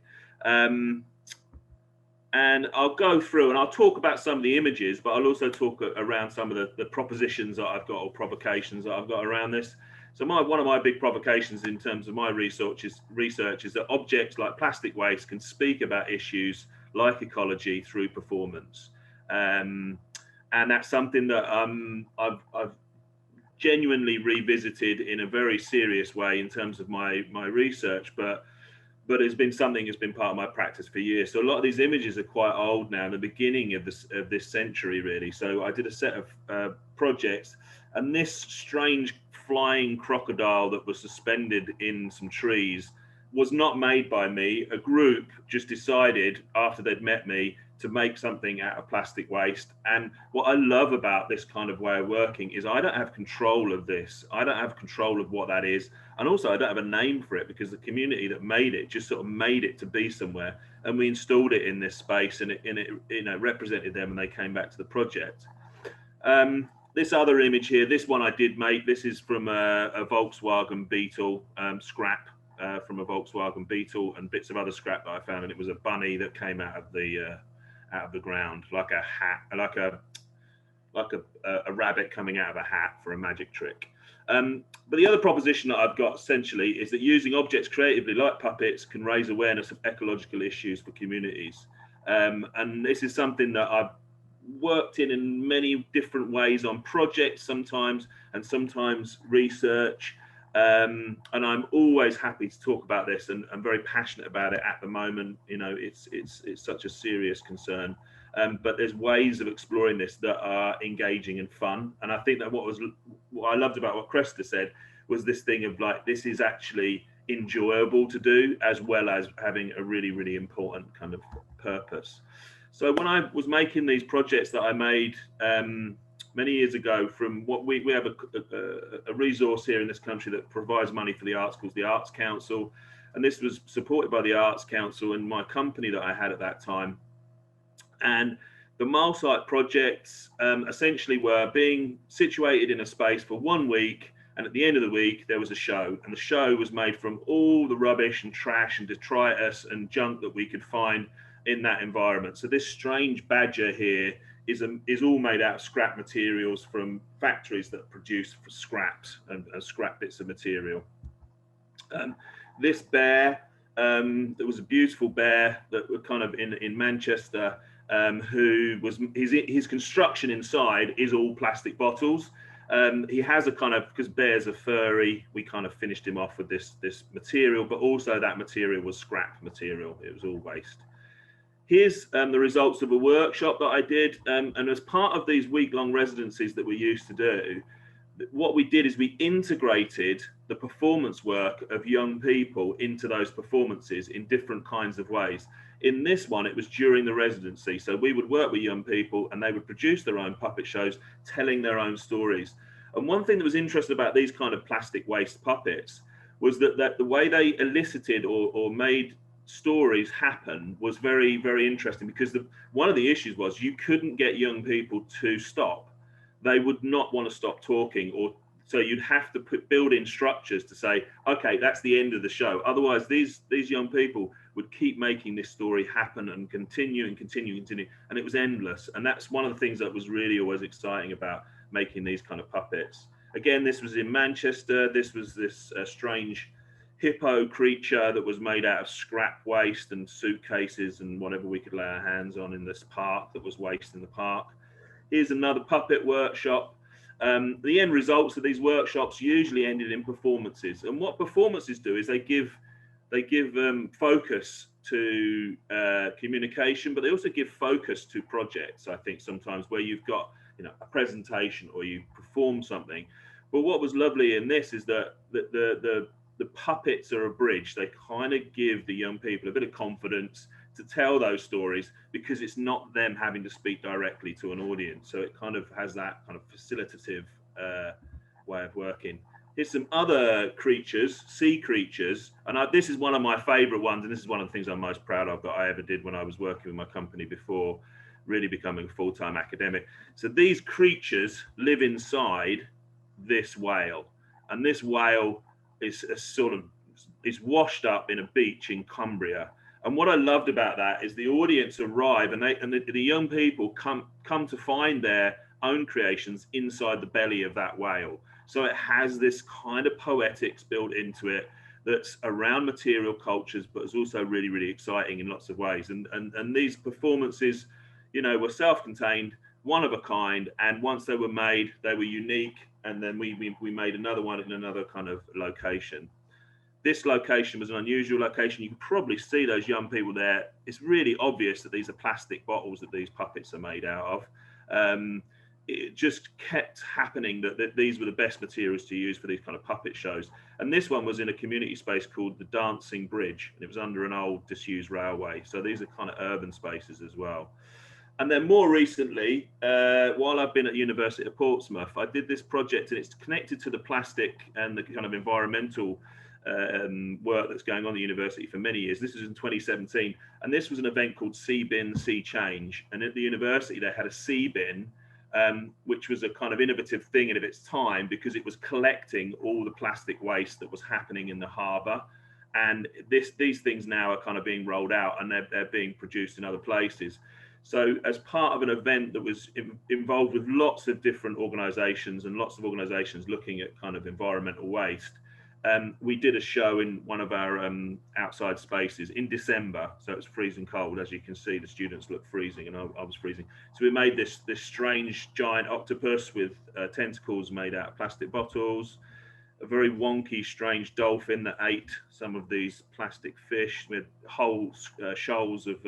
And I'll go through and I'll talk about some of the images, but I'll also talk around some of the propositions that I've got, or provocations that I've got around this. So one of my big provocations in terms of my research is that objects like plastic waste can speak about issues like ecology through performance. And that's something that I've genuinely revisited in a very serious way in terms of my research, but it's been something that's been part of my practice for years. So a lot of these images are quite old now, the beginning of this century, really. So I did a set of projects, and this strange flying crocodile that was suspended in some trees was not made by me. A group just decided after they'd met me to make something out of plastic waste. And what I love about this kind of way of working is I don't have control of this. I don't have control of what that is. And also I don't have a name for it, because the community that made it just sort of made it to be somewhere. And we installed it in this space, and it you know, represented them, and they came back to the project. This other image here, this one I did make. This is from a Volkswagen Beetle, scrap from a Volkswagen Beetle, and bits of other scrap that I found. And it was a bunny that came out of the ground, like a hat, like a rabbit coming out of a hat for a magic trick. But the other proposition that I've got essentially is that using objects creatively, like puppets, can raise awareness of ecological issues for communities. And this is something that I've worked in many different ways on projects sometimes, and sometimes research. And I'm always happy to talk about this, and I'm very passionate about it at the moment. You know, it's such a serious concern. But there's ways of exploring this that are engaging and fun. And I think that what I loved about what Cressida said was this thing of like, this is actually enjoyable to do, as well as having a really, really important kind of purpose. So when I was making these projects that I made many years ago, from what we have a resource here in this country that provides money for the arts, called the Arts Council. And this was supported by the Arts Council and my company that I had at that time. And the mole site projects essentially were being situated in a space for 1 week, and at the end of the week there was a show, and the show was made from all the rubbish and trash and detritus and junk that we could find in that environment. So this strange badger here is all made out of scrap materials from factories that produce scraps and scrap bits of material. This bear, there was a beautiful bear that were kind of in Manchester, who was his construction inside is all plastic bottles, He has a kind of, because bears are furry, we kind of finished him off with this material, but also that material was scrap material. It was all waste. Here's the results of a workshop that I did, and as part of these week-long residencies that we used to do, what we did is we integrated the performance work of young people into those performances in different kinds of ways. In this one, it was during the residency. So we would work with young people and they would produce their own puppet shows, telling their own stories. And one thing that was interesting about these kind of plastic waste puppets was that the way they elicited or made stories happen was very, very interesting, because one of the issues was you couldn't get young people to stop. They would not want to stop talking, or so you'd have to build in structures to say, okay, that's the end of the show. Otherwise, these young people would keep making this story happen and continue and continue, and it was endless. And that's one of the things that was really always exciting about making these kind of puppets. Again, this was in Manchester. This was this strange hippo creature that was made out of scrap waste and suitcases and whatever we could lay our hands on in this park that was waste in the park. Here's another puppet workshop. The end results of these workshops usually ended in performances. And what performances do is they give focus to communication, but they also give focus to projects, I think, sometimes, where you've got, you know, a presentation or you perform something. But what was lovely in this is that the puppets are a bridge. They kind of give the young people a bit of confidence to tell those stories, because it's not them having to speak directly to an audience. So it kind of has that kind of facilitative way of working. Here's some other creatures, sea creatures, and this is one of my favorite ones, and this is one of the things I'm most proud of that I ever did when I was working with my company before really becoming a full-time academic. So these creatures live inside this whale, and this whale is washed up in a beach in Cumbria. And what I loved about that is the audience arrive, and the young people come to find their own creations inside the belly of that whale. So it has this kind of poetics built into it that's around material cultures, but is also really, really exciting in lots of ways. And these performances, you know, were self-contained, one of a kind, and once they were made, they were unique. And then we made another one in another kind of location. This location was an unusual location. You can probably see those young people there. It's really obvious that these are plastic bottles that these puppets are made out of. It just kept happening that these were the best materials to use for these kind of puppet shows. And this one was in a community space called the Dancing Bridge, and it was under an old disused railway. So these are kind of urban spaces as well. And then more recently, while I've been at the University of Portsmouth, I did this project, and it's connected to the plastic and the kind of environmental work that's going on at the university for many years. This was in 2017, and this was an event called Sea Bin, Sea Change. And at the university, they had a sea bin, which was a kind of innovative thing in of its time, because it was collecting all the plastic waste that was happening in the harbour. And these things now are kind of being rolled out, and they're being produced in other places. So as part of an event that was involved with lots of different organisations and lots of organisations looking at kind of environmental waste, we did a show in one of our outside spaces in December. So it was freezing cold. As you can see, the students look freezing, and I was freezing. So we made this strange giant octopus with tentacles made out of plastic bottles, a very wonky, strange dolphin that ate some of these plastic fish, with whole shoals of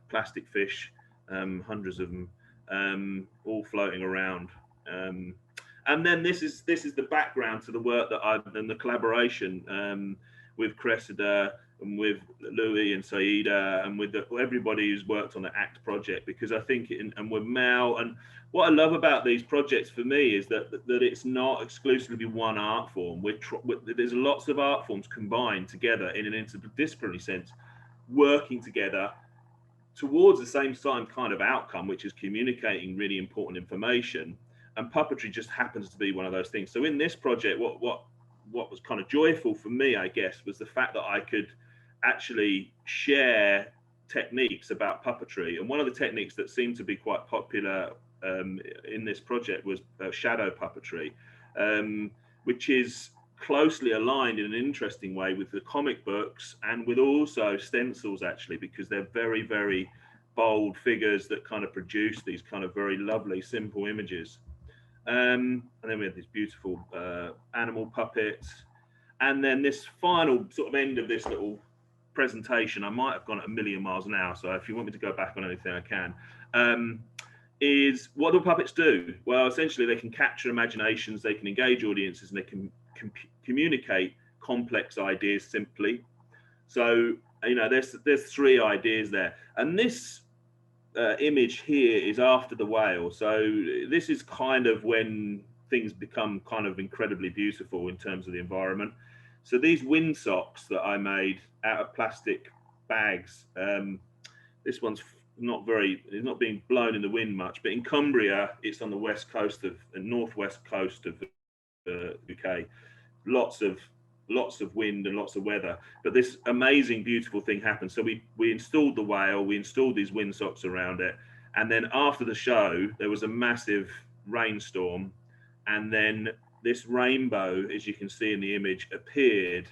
plastic fish, hundreds of them, all floating around. And then this is the background to the work that I've and the collaboration with Cressida and with Louis and Saida and with everybody who's worked on the ACT project, because I think and with Mel. And what I love about these projects for me is that it's not exclusively one art form. There's lots of art forms combined together in an interdisciplinary sense, working together towards the same kind of outcome, which is communicating really important information. And puppetry just happens to be one of those things. So in this project, what was kind of joyful for me, I guess, was the fact that I could actually share techniques about puppetry. And one of the techniques that seemed to be quite popular in this project was shadow puppetry, which is closely aligned in an interesting way with the comic books and with also stencils, actually, because they're very, very bold figures that kind of produce these kind of very lovely, simple images. And then we had these beautiful animal puppets. And then this final sort of end of this little presentation, I might have gone at 1,000,000 miles an hour, so if you want me to go back on anything, I can, is what do puppets do? Well, essentially they can capture imaginations, they can engage audiences, and they can communicate complex ideas simply. So, you know, there's 3 ideas there. And this image here is after the whale. So this is kind of when things become kind of incredibly beautiful in terms of the environment. So these windsocks that I made out of plastic bags, this one's it's not being blown in the wind much, but in Cumbria, it's on the west coast of the northwest coast of the UK. Lots of wind and lots of weather, but this amazing, beautiful thing happened. So we installed the whale, we installed these windsocks around it, and then after the show, there was a massive rainstorm, and then this rainbow, as you can see in the image, appeared,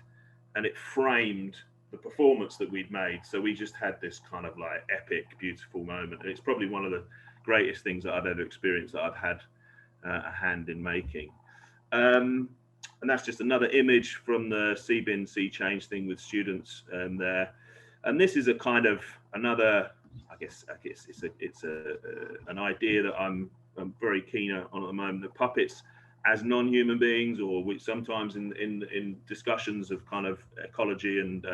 and it framed the performance that we'd made. So we just had this kind of like epic, beautiful moment, and it's probably one of the greatest things that I've ever experienced that I've had a hand in making. And that's just another image from the sea bin, sea change thing with students there. And this is a kind of another, I guess it's an idea that I'm very keen on at the moment, that puppets as non-human beings, or sometimes in discussions of kind of ecology and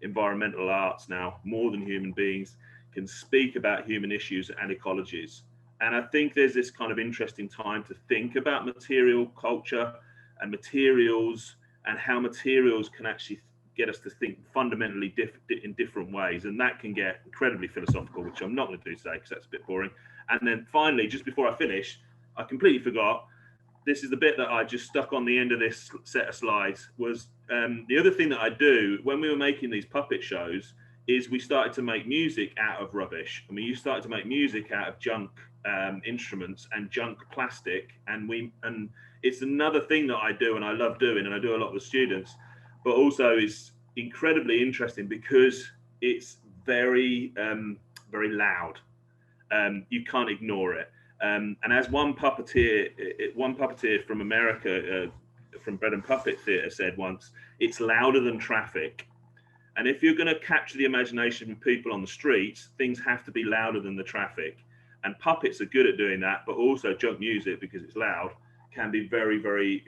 environmental arts now, more than human beings, can speak about human issues and ecologies. And I think there's this kind of interesting time to think about material culture and materials, and how materials can actually get us to think fundamentally in different ways. And that can get incredibly philosophical, which I'm not going to do today because that's a bit boring. And then finally, just before I finish, I completely forgot, this is the bit that I just stuck on the end of this set of slides, was the other thing that I do when we were making these puppet shows is we started to make music out of rubbish. I mean, you started to make music out of junk instruments and junk plastic, and it's another thing that I do and I love doing, and I do a lot with students, but also is incredibly interesting because it's very very loud. You can't ignore it. And as one puppeteer from America, from Bread and Puppet Theatre, said once, it's louder than traffic. And if you're going to capture the imagination of people on the streets, things have to be louder than the traffic. And puppets are good at doing that, but also junk music, because it's loud, can be very, very,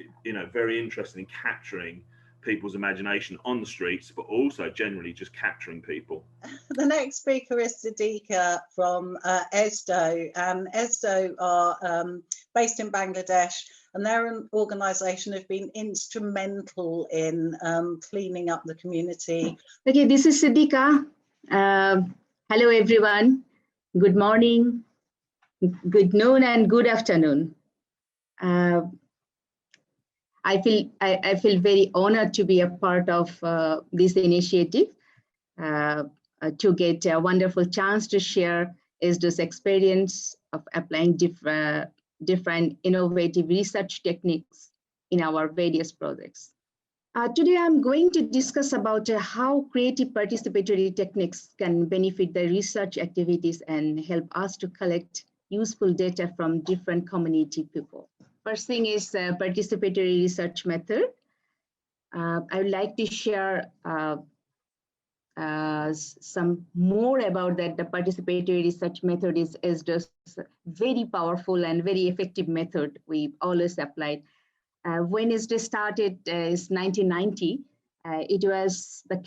very interesting in capturing people's imagination on the streets, but also generally just capturing people. The next speaker is Erika from ESDO, and ESDO are based in Bangladesh, and they're an organisation who've been instrumental in cleaning up the community. Okay, this is Erika. Hello, everyone. Good morning, good noon, and good afternoon. I feel very honored to be a part of this initiative, to get a wonderful chance to share ESDO's experience of applying different innovative research techniques in our various projects. Today, I'm going to discuss about how creative participatory techniques can benefit the research activities and help us to collect useful data from different community people. First thing is participatory research method. I would like to share some more about that. The participatory research method is just very powerful and very effective method we always applied. When it started is 1990. It was the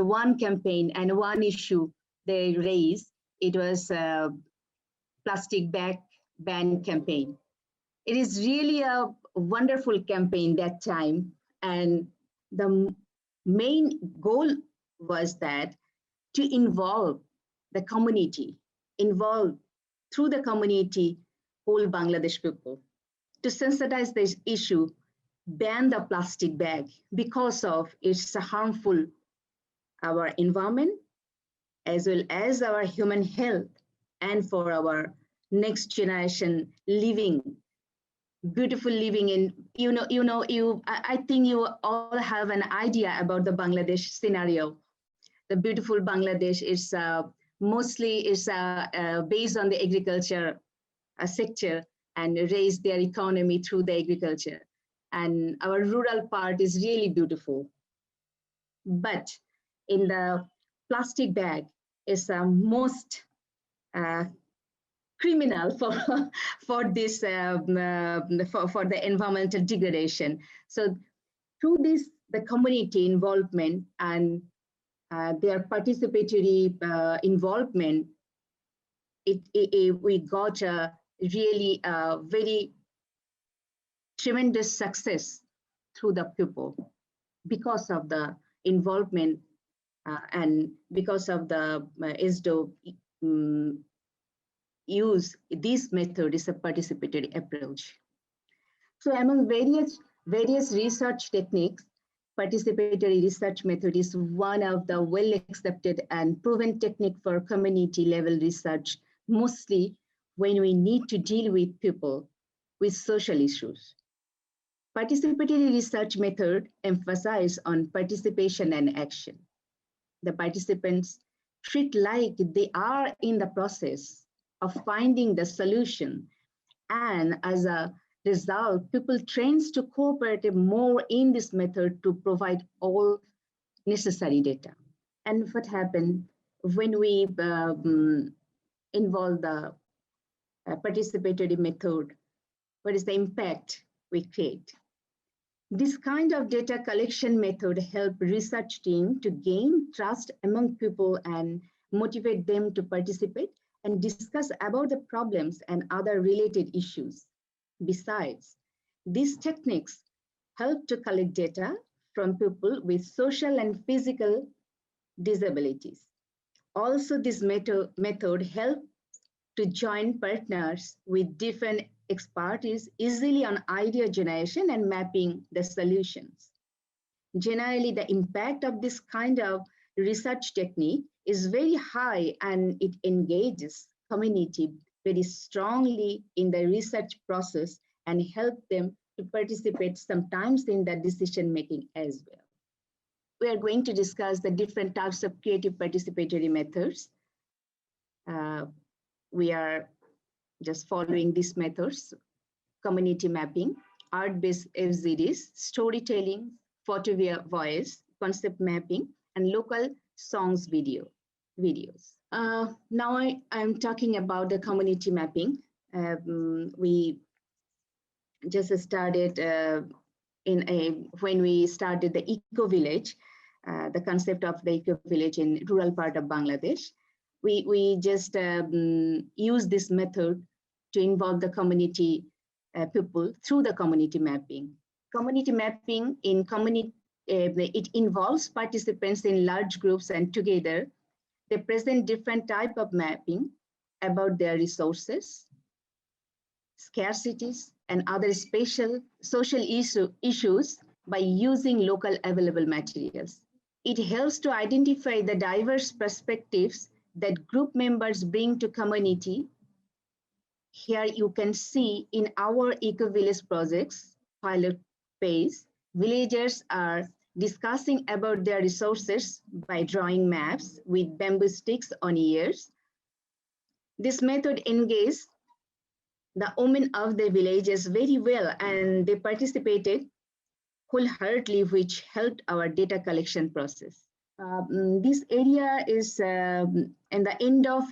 one campaign and one issue they raised. It was a plastic bag ban campaign. It is really a wonderful campaign that time, and the main goal was that to involve the community, through the community, whole Bangladesh people, to sensitize this issue, ban the plastic bag because of its harmful our environment, as well as our human health, and for our next generation beautiful living in, I think you all have an idea about the Bangladesh scenario. The beautiful Bangladesh is mostly based on the agriculture sector, and raise their economy through the agriculture. And our rural part is really beautiful. But in the plastic bag is the most criminal for this for the environmental degradation. So through this, the community involvement and their participatory involvement, we got a really very tremendous success through the people because of the involvement and because of the ISDO use this method is a participatory approach. So among various research techniques, participatory research method is one of the well accepted and proven technique for community level research, mostly when we need to deal with people with social issues. Participatory research method emphasize on participation and action. The participants treat like they are in the process of finding the solution, and as a result, people trains to cooperate more in this method to provide all necessary data. And what happened when we involve the participatory method? What is the impact we create? This kind of data collection method help research team to gain trust among people and motivate them to participate and discuss about the problems and other related issues. Besides, these techniques help to collect data from people with social and physical disabilities. Also, this method helps to join partners with different expertise easily on idea generation and mapping the solutions. Generally, the impact of this kind of research technique is very high, and it engages community very strongly in the research process and help them to participate sometimes in the decision making as well. We are going to discuss the different types of creative participatory methods. We are just following these methods: community mapping, art-based FZDs, storytelling, photo via voice, concept mapping, and local songs videos. Now I'm talking about the community mapping. We just started when we started the eco village, the concept of the eco village in rural part of Bangladesh. We just use this method to involve the community people through the community mapping. Community mapping in community, it involves participants in large groups, and together they present different type of mapping about their resources, scarcities, and other special social issues by using local available materials. It helps to identify the diverse perspectives that group members bring to community. Here you can see in our eco-village projects pilot phase, villagers are discussing about their resources by drawing maps with bamboo sticks on ears. This method engages the women of the villages very well, and they participated wholeheartedly, which helped our data collection process. This area is in the end of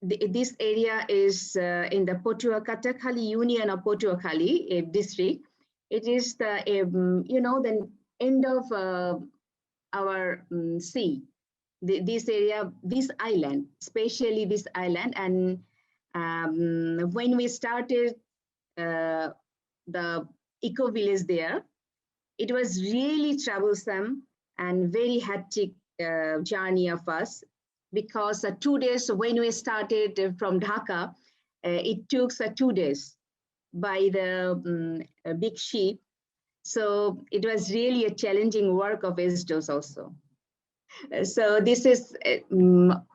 this area is in the Potuakhali Union of Potuakhali district. It is the the end of our sea. This area, this island, especially this island, and when we started the eco village there, it was really troublesome and very hectic journey of us, because 2 days when we started from Dhaka, it took 2 days by the big ship. So it was really a challenging work of ISDOs also. So this is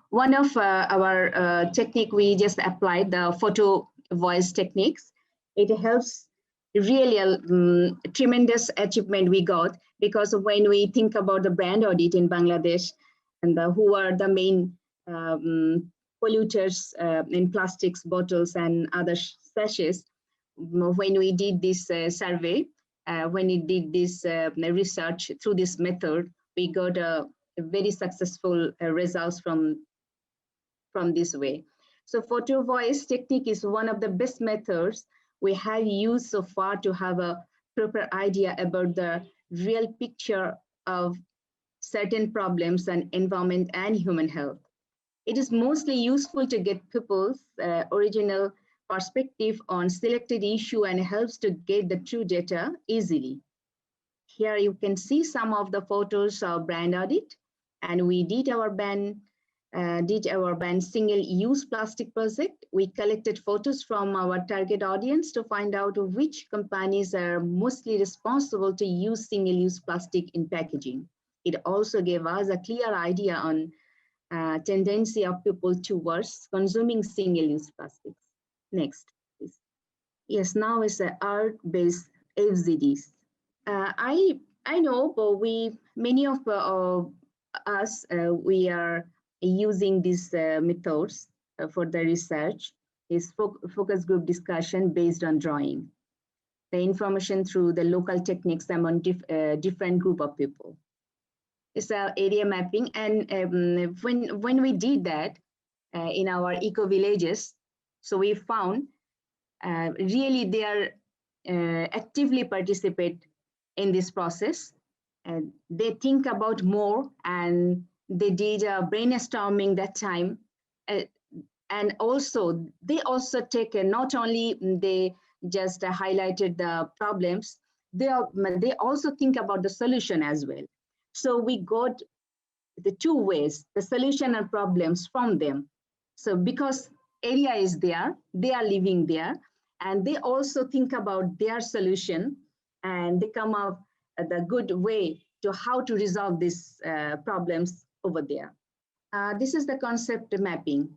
one of our technique we just applied, the photo voice techniques. It helps really a tremendous achievement we got, because when we think about the brand audit in Bangladesh and who are the main polluters in plastics, bottles, and other sachets. When we did this survey, when we did this research through this method, we got a very successful results from this way. So photo voice technique is one of the best methods we have used so far to have a proper idea about the real picture of certain problems and environment and human health. It is mostly useful to get people's original perspective on selected issue and helps to get the true data easily. Here you can see some of the photos of brand audit, and we did our ban single-use plastic project. We collected photos from our target audience to find out which companies are mostly responsible to use single-use plastic in packaging. It also gave us a clear idea on tendency of people towards consuming single-use plastics. Next, please. Yes, now is art-based FZDs. I know, but many of us we are using these methods for the research. Is focus group discussion based on drawing the information through the local techniques among different group of people. It's area mapping, and when we did that in our eco villages, so we found really they are actively participate in this process, and they think about more, and they did brainstorming that time, and also they also take not only they just highlighted the problems, they also think about the solution as well. So we got the two ways, the solution and problems from them. So because area is there, they are living there, and they also think about their solution, and they come up with a good way to how to resolve these problems over there. This is the concept mapping.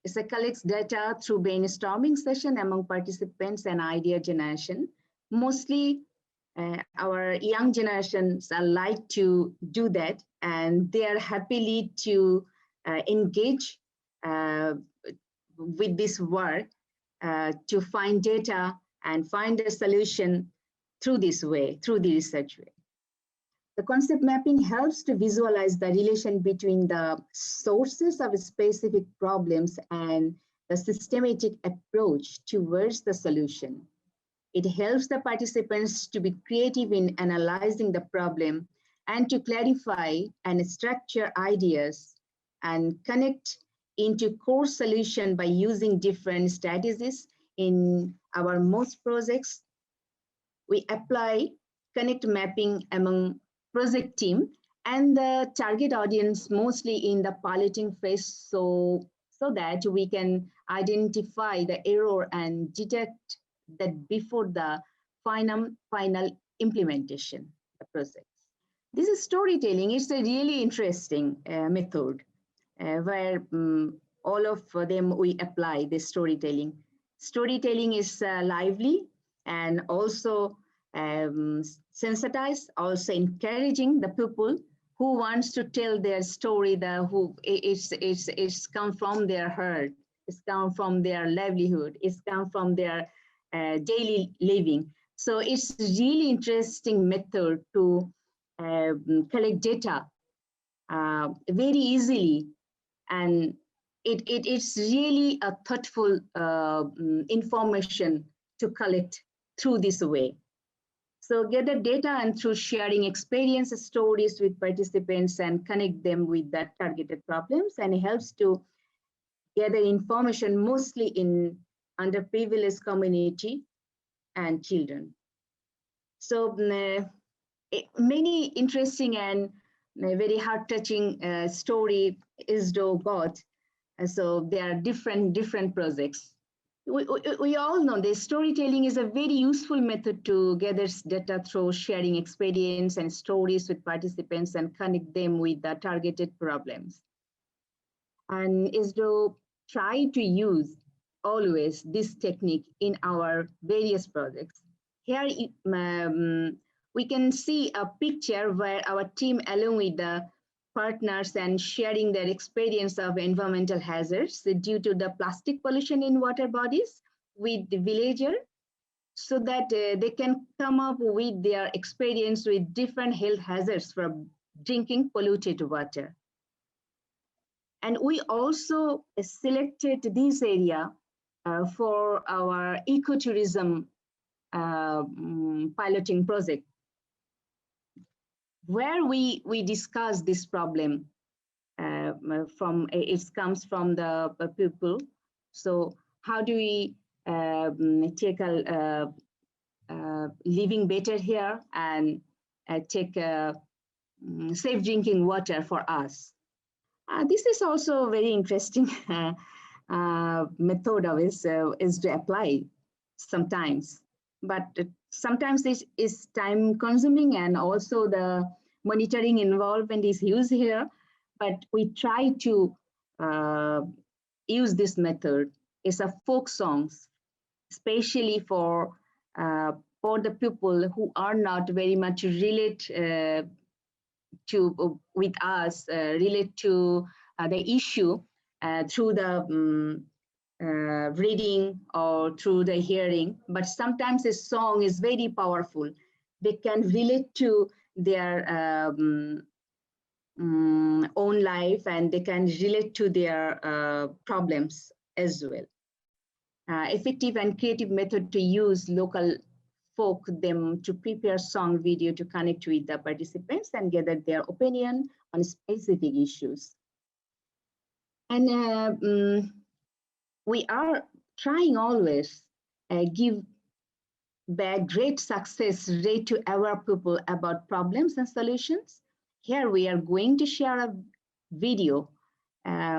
It collects data through brainstorming session among participants and idea generation. Mostly our young generations like to do that, and they are happily to engage with this work to find data and find a solution through this way, through the research way. The concept mapping helps to visualize the relation between the sources of specific problems and the systematic approach towards the solution. It helps the participants to be creative in analyzing the problem and to clarify and structure ideas and connect into core solution by using different strategies. In our most projects, we apply connect mapping among project team and the target audience, mostly in the piloting phase, so that we can identify the error and detect that before the final implementation of the project. This is storytelling. It's a really interesting method where all of them we apply this storytelling. Storytelling is lively and also sensitized, also encouraging the people who wants to tell their story, it's come from their heart, it's come from their livelihood, it's come from their daily living. So it's really interesting method to collect data very easily, and it's really a thoughtful information to collect through this way. So gather data and through sharing experience stories with participants and connect them with the targeted problems, and it helps to gather information mostly in underprivileged community and children. So many interesting and very heart-touching story ISDO got. So there are different projects. We all know that storytelling is a very useful method to gather data through sharing experience and stories with participants and connect them with the targeted problems. And ISDO try to use always this technique in our various projects. Here we can see a picture where our team, along with the partners and sharing their experience of environmental hazards due to the plastic pollution in water bodies with the villager, so that they can come up with their experience with different health hazards from drinking polluted water. And we also selected this area for our ecotourism piloting project, where we discuss this problem it comes from the people. So how do we take living better here and take safe drinking water for us? This is also a very interesting method of is to apply sometimes, but sometimes this is time consuming and also the monitoring involvement is huge here. But we try to use this method as a folk songs, especially for the people who are not very much relate with us, relate to the issue through the reading or through the hearing. But sometimes a song is very powerful. They can relate to their own life, and they can relate to their problems as well. Effective and creative method to use local folk them to prepare song video to connect with the participants and gather their opinion on specific issues. And we are trying always give back great success rate to our people about problems and solutions. Here we are going to share a video.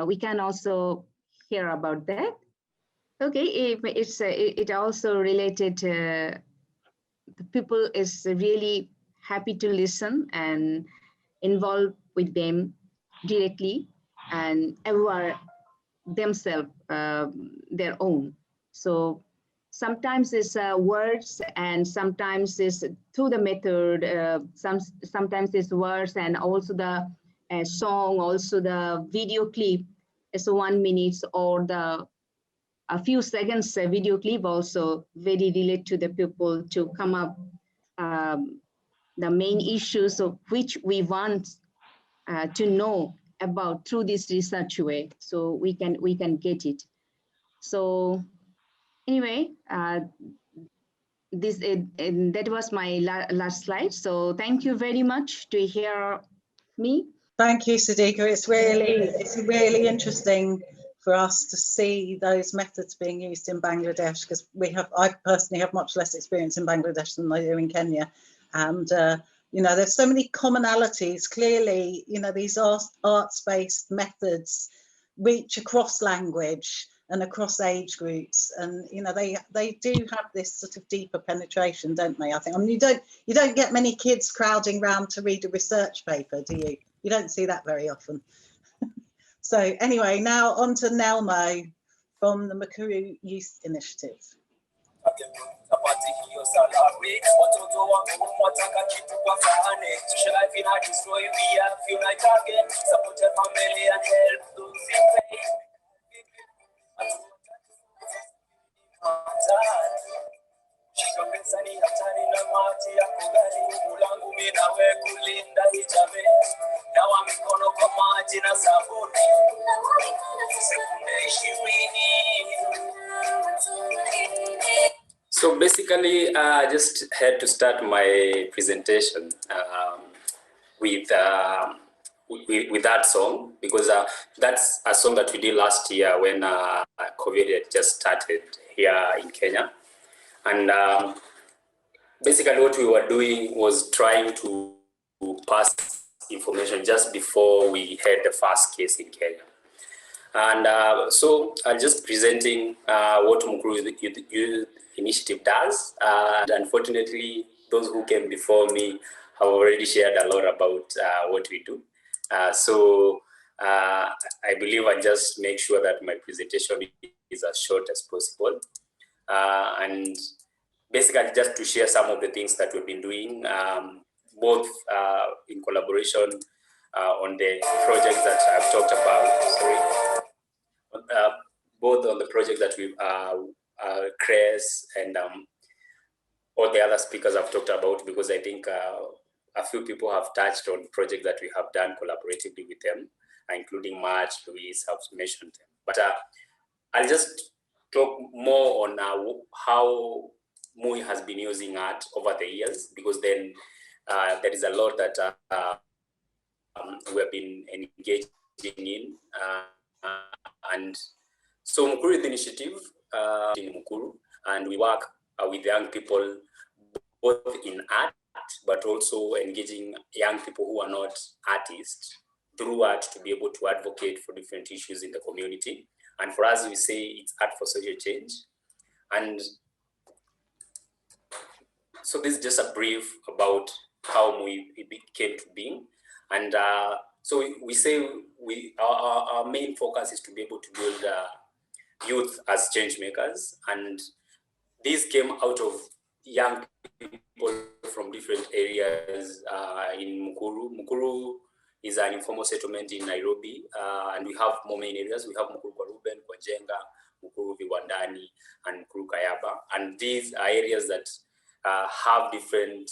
We can also hear about that. Okay, it also related to the people is really happy to listen and involve with them directly and aware themselves their own. So sometimes it's words, and sometimes it's through the method. Sometimes it's words, and also the song, also the video clip is 1 minute, or a few seconds video clip also very relate to the people to come up the main issues of which we want to know about through this research way, so we can get it. So anyway, that was my last slide. So thank you very much to hear me. Thank you, Sidika. It's really interesting for us to see those methods being used in Bangladesh, because I personally have much less experience in Bangladesh than I do in Kenya. And, you know, there's so many commonalities. Clearly, you know, these arts-based methods reach across language and across age groups. And, you know, they do have this sort of deeper penetration, don't they? I think, I mean, you don't get many kids crowding round to read a research paper, do you? You don't see that very often. So anyway, now on to Nelmo from the Makuru Youth Initiative. So basically, I just had to start my presentation with that song, because that's a song that we did last year when COVID had just started here in Kenya. And basically what we were doing was trying to pass information just before we had the first case in Kenya. And so I'm just presenting what Mukuru Youth Initiative does. And unfortunately, those who came before me have already shared a lot about what we do. So I believe I just make sure that my presentation is as short as possible. And basically just to share some of the things that we've been doing, both in collaboration on the projects that I've talked about. Sorry. Both on the project that we Cress and all the other speakers have talked about, because I think a few people have touched on projects that we have done collaboratively with them, including March, Louise have mentioned them. But I'll just talk more on how MUI has been using art over the years, because then there is a lot that we have been engaging in. And so Mukuru Youth Initiative in Mukuru, and we work with young people both in art, but also engaging young people who are not artists through art to be able to advocate for different issues in the community. And for us, we say it's art for social change. And so this is just a brief about how we came to being. And so we say our main focus is to be able to build youth as change makers. And this came out of young people from different areas in Mukuru. Mukuru is an informal settlement in Nairobi, and we have more main areas. We have Mukuru kwa Ruben, kwa Jenga, Mukuru Viwandani, and Mukuru Kayaba. And these are areas that have different,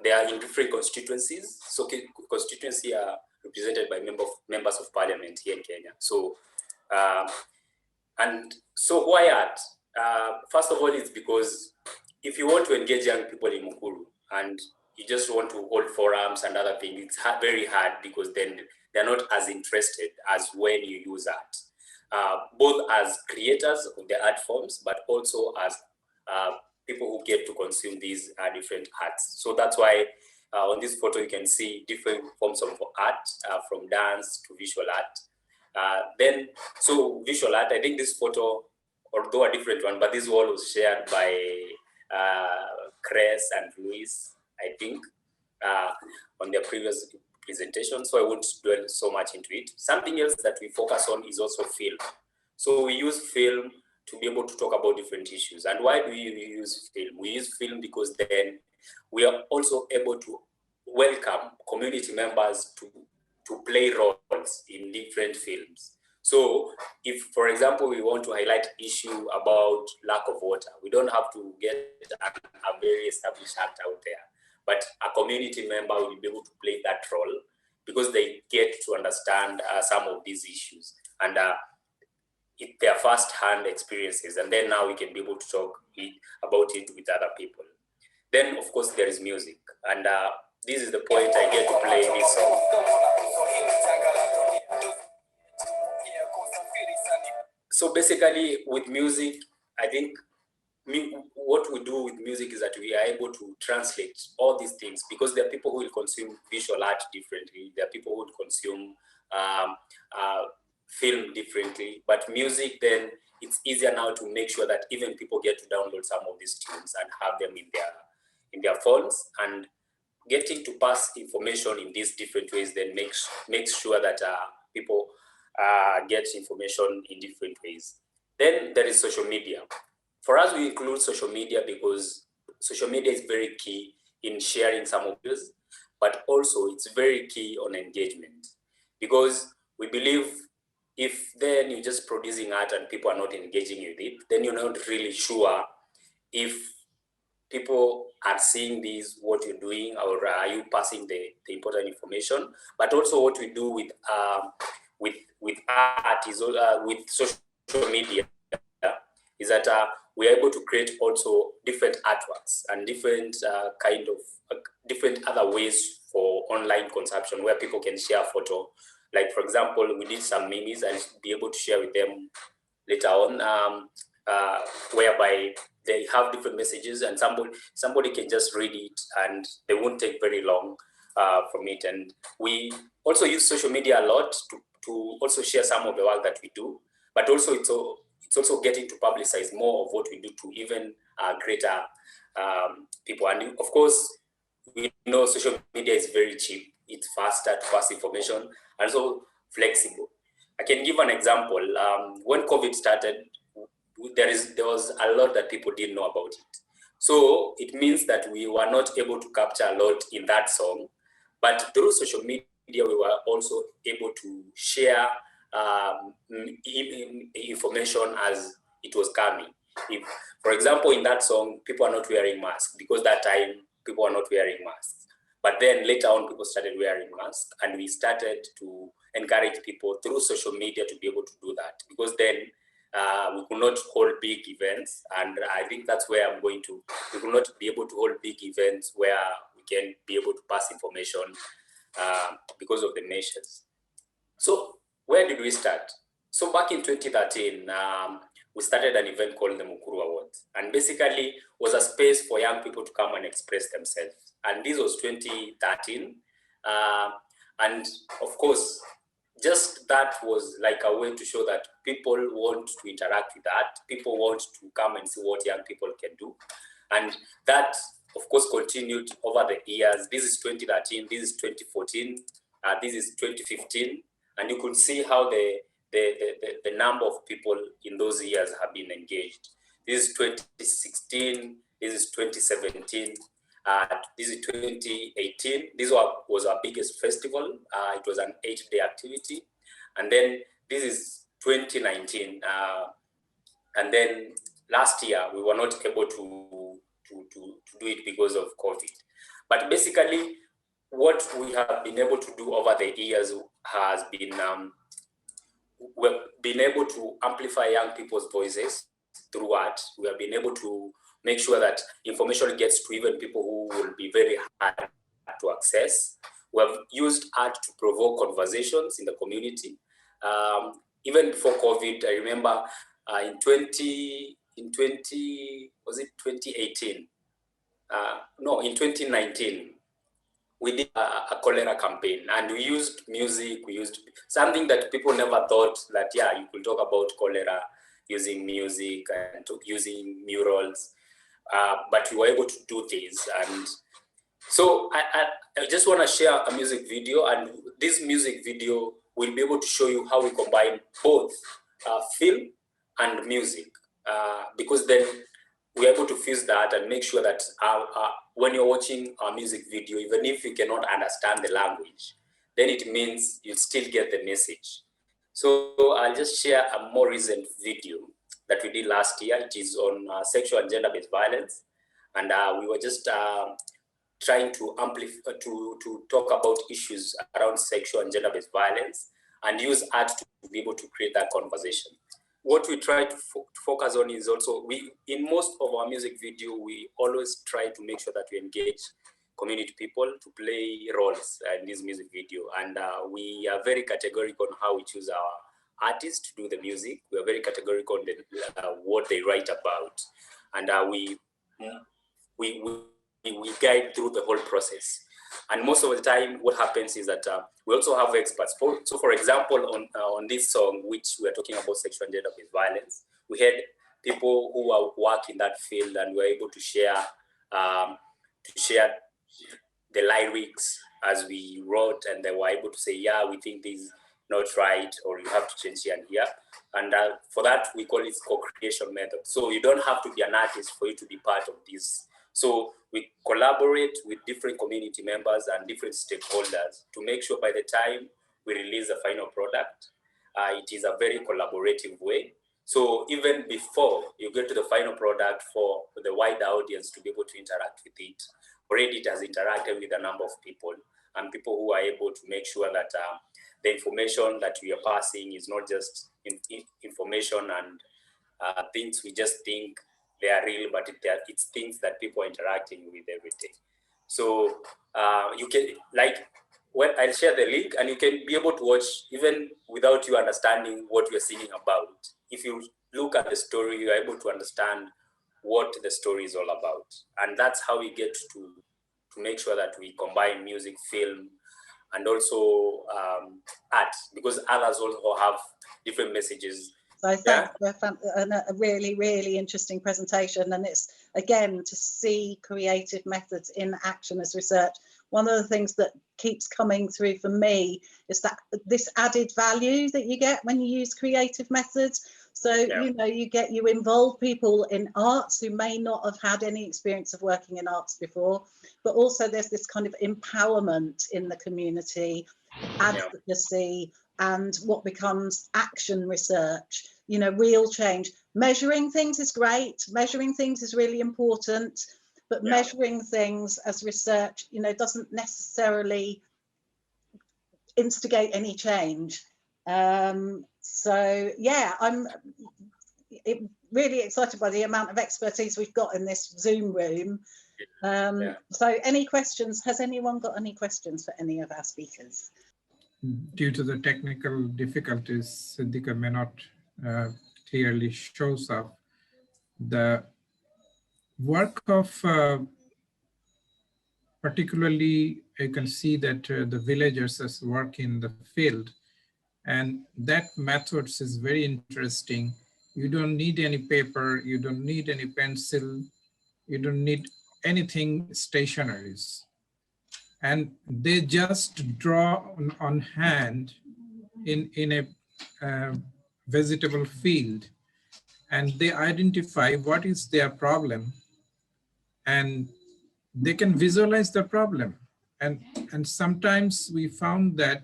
they are in different constituencies. So constituency are represented by members of parliament here in Kenya. So, and so why art? First of all, it's because if you want to engage young people in Mukuru and you just want to hold forums and other things, it's very hard, because then they're not as interested as when you use art, both as creators of the art forms, but also as people who get to consume these different arts. So that's why on this photo, you can see different forms of art, from dance to visual art. Then, so visual art, I think this photo, although a different one, but this one was shared by Cress and Louise, I think, on their previous presentation. So I won't dwell so much into it. Something else that we focus on is also film. So we use film to be able to talk about different issues. And why do we use film? We use film because then we are also able to welcome community members to play roles in different films. So if, for example, we want to highlight issue about lack of water, we don't have to get a very established act out there, but a community member will be able to play that role because they get to understand some of these issues and their first-hand experiences. And then now we can be able to talk about it with other people. Then, of course, there is music. And this is the point I get to play this song. So basically, with music, I think what we do with music is that we are able to translate all these things, because there are people who will consume visual art differently. There are people who will consume film differently. But music, then it's easier now to make sure that even people get to download some of these tunes and have them in their phones, and getting to pass information in these different ways then makes sure that people get information in different ways. Then there is social media. For us, we include social media because social media is very key in sharing some of this, but also it's very key on engagement, because we believe if then you're just producing art and people are not engaging with it, then you're not really sure if people are seeing this, what you're doing, or are you passing the important information. But also what we do with art is with social media is that we are able to create also different artworks and different different other ways for online consumption where people can share photo. Like, for example, we did some memes and be able to share with them later on, whereby they have different messages and somebody can just read it and they won't take very long from it. And we also use social media a lot to also share some of the work that we do, but also it's also getting to publicize more of what we do to even greater people. And of course, we know social media is very cheap. It's faster to pass information and so flexible. I can give an example. When COVID started, there was a lot that people didn't know about it. So it means that we were not able to capture a lot in that song, But through social media, we were also able to share information as it was coming. If, for example, in that song, people are not wearing masks because that time people are not wearing masks. But then later on, people started wearing masks, and we started to encourage people through social media to be able to do that, because then we could not hold big events, and I think that's where I'm going to. We could not be able to hold big events where we can be able to pass information because of the measures. So where did we start? So back in 2013, we started an event called the Mukuru Awards, and basically was a space for young people to come and express themselves. And this was 2013, and of course, just that was like a way to show that people want to interact with that. People want to come and see what young people can do. And that, of course, continued over the years. This is 2013, this is 2014, this is 2015. And you could see how the number of people in those years have been engaged. This is 2016, this is 2017. This is 2018. This was our biggest festival. It was an 8-day activity. And then this is 2019. And then last year, we were not able to do it because of COVID. But basically, what we have been able to do over the years has been, we've been able to amplify young people's voices through art. We have been able to make sure that information gets to even people who will be very hard to access. We have used art to provoke conversations in the community. Even before COVID, I remember in 2018? No, in 2019, we did a cholera campaign, and we used music. We used something that people never thought that, yeah, you could talk about cholera using music and using murals. But we were able to do this. And so I just want to share a music video, and this music video will be able to show you how we combine both film and music, because then we're able to fuse that and make sure that when you're watching a music video, even if you cannot understand the language, then it means you still get the message. So I'll just share a more recent video that we did last year. It is on sexual and gender-based violence. And we were just trying to amplify, to talk about issues around sexual and gender-based violence and use art to be able to create that conversation. What we try to focus on is also, in most of our music video, we always try to make sure that we engage community people to play roles in this music video. And we are very categorical on how we choose our artists to do the music. We are very categorical on what they write about. And we guide through the whole process. And most of the time, what happens is that we also have experts. So for example, on this song, which we are talking about sexual and gender-based violence, we had people who work in that field, and were able to share the lyrics as we wrote, and they were able to say, yeah, we think this is not right, or you have to change here and here. And for that, we call it co-creation method. So you don't have to be an artist for you to be part of this. So we collaborate with different community members and different stakeholders to make sure by the time we release the final product, it is a very collaborative way. So even before you get to the final product, for the wider audience to be able to interact with it, already it has interacted with a number of people, and people who are able to make sure that the information that we are passing is not just information and things we just think they are real, but it's things that people are interacting with every day. So you can, I'll share the link, and you can be able to watch even without you understanding what we're singing about. If you look at the story, you're able to understand what the story is all about. And that's how we get to make sure that we combine music, film, and also art, because others also have different messages. So thanks for a really, really interesting presentation. And it's, again, to see creative methods in action as research. One of the things that keeps coming through for me is that this added value that you get when you use creative methods. So, you know, you involve people in arts who may not have had any experience of working in arts before, but also there's this kind of empowerment in the community, advocacy, and what becomes action research, you know, real change. Measuring things is great, measuring things is really important, but measuring things as research, you know, doesn't necessarily instigate any change. So yeah, I'm really excited by the amount of expertise we've got in this Zoom room. So any questions? Has anyone got any questions for any of our speakers? Due to the technical difficulties, Siddhika may not clearly shows up. The work of particularly, you can see that the villagers work in the field, and that methods is very interesting. You don't need any paper, you don't need any pencil, you don't need anything stationaries. And they just draw on hand in a vegetable field, and they identify what is their problem, and they can visualize the problem. And sometimes we found that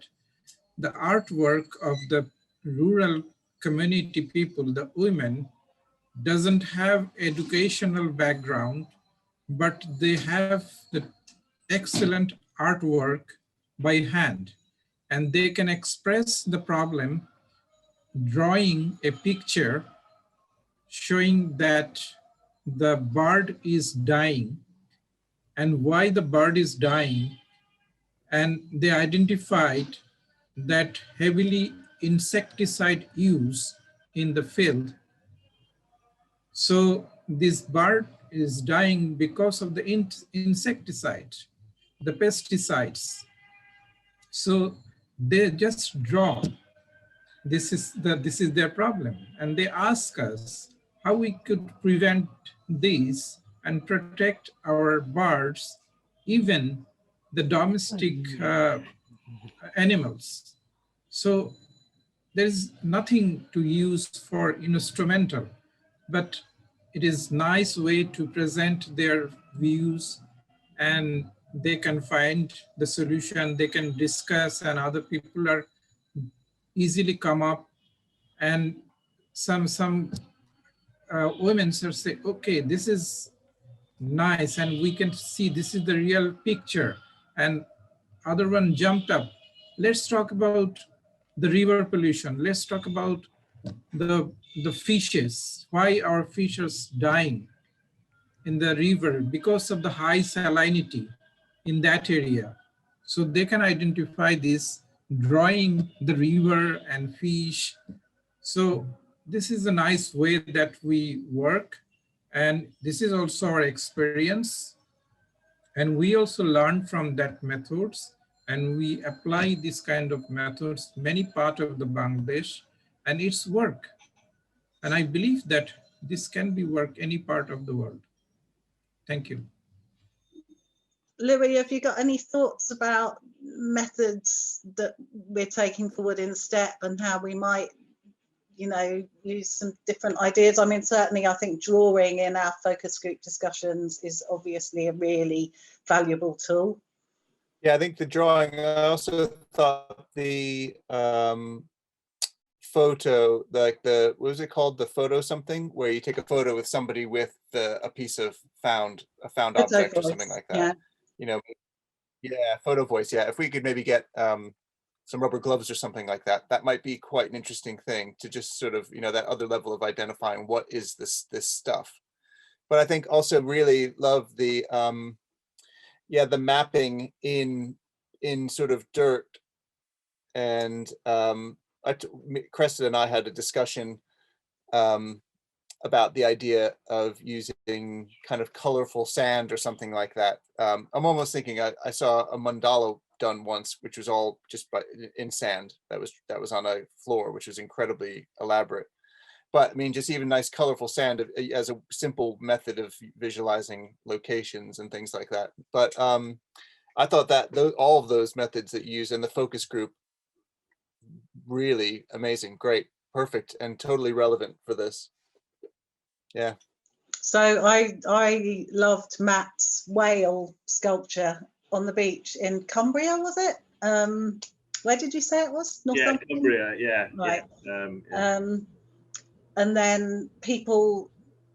the artwork of the rural community people, the women, doesn't have educational background, but they have the excellent artwork by hand, and they can express the problem drawing a picture showing that the bird is dying and why the bird is dying. And they identified that heavily insecticide use in the field. So this bird is dying because of the insecticide, the pesticides. So they just draw, this is their problem. And they ask us how we could prevent this and protect our birds, even the domestic animals. So there is nothing to use for instrumental, but it is nice way to present their views, and they can find the solution, they can discuss, and other people are easily come up. And some women say, okay, this is nice, and we can see this is the real picture. And other one jumped up, let's talk about the river pollution, let's talk about the fishes, why are fishes dying in the river because of the high salinity in that area. So they can identify this, drawing the river and fish. So this is a nice way that we work, and this is also our experience. And we also learn from that methods, and we apply this kind of methods many parts of the Bangladesh, and it's work. And I believe that this can be work any part of the world. Thank you. Louis, have you got any thoughts about methods that we're taking forward in STEP and how we might, you know, use some different ideas? I mean, certainly I think drawing in our focus group discussions is obviously a really valuable tool. Yeah, I think the drawing, I also thought the photo, like what was it called? The photo something, where you take a photo with somebody with a piece of a found object or something like that. Yeah. You know, yeah, photo voice. Yeah, if we could maybe get some rubber gloves or something like that, that might be quite an interesting thing to just sort of, you know, that other level of identifying what is this stuff. But I think also really love the the mapping in sort of dirt. And Cressida and I had a discussion about the idea of using kind of colorful sand or something like that. I'm almost thinking I saw a mandala done once, which was all just in sand that was on a floor, which was incredibly elaborate. But I mean, just even nice colorful sand as a simple method of visualizing locations and things like that. But I thought that all of those methods that you use in the focus group, really amazing, great. perfect and totally relevant for this. Yeah. So I loved Matt's whale sculpture on the beach in Cumbria, was it? Where did you say it was? Northumberland? Yeah, Cumbria, yeah. Right. Yeah. And then people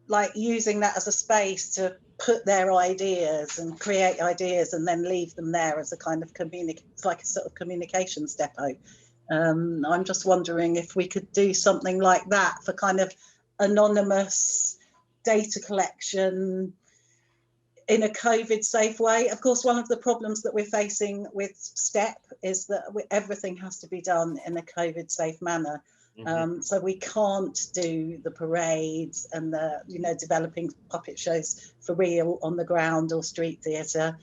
like using that as a space to put their ideas and create ideas and then leave them there as a kind of it's like a sort of communications depot. I'm just wondering if we could do something like that for kind of anonymous data collection in a COVID safe way. Of course, one of the problems that we're facing with STEP is that everything has to be done in a COVID safe manner. So we can't do the parades and the, developing puppet shows for real on the ground or street theatre.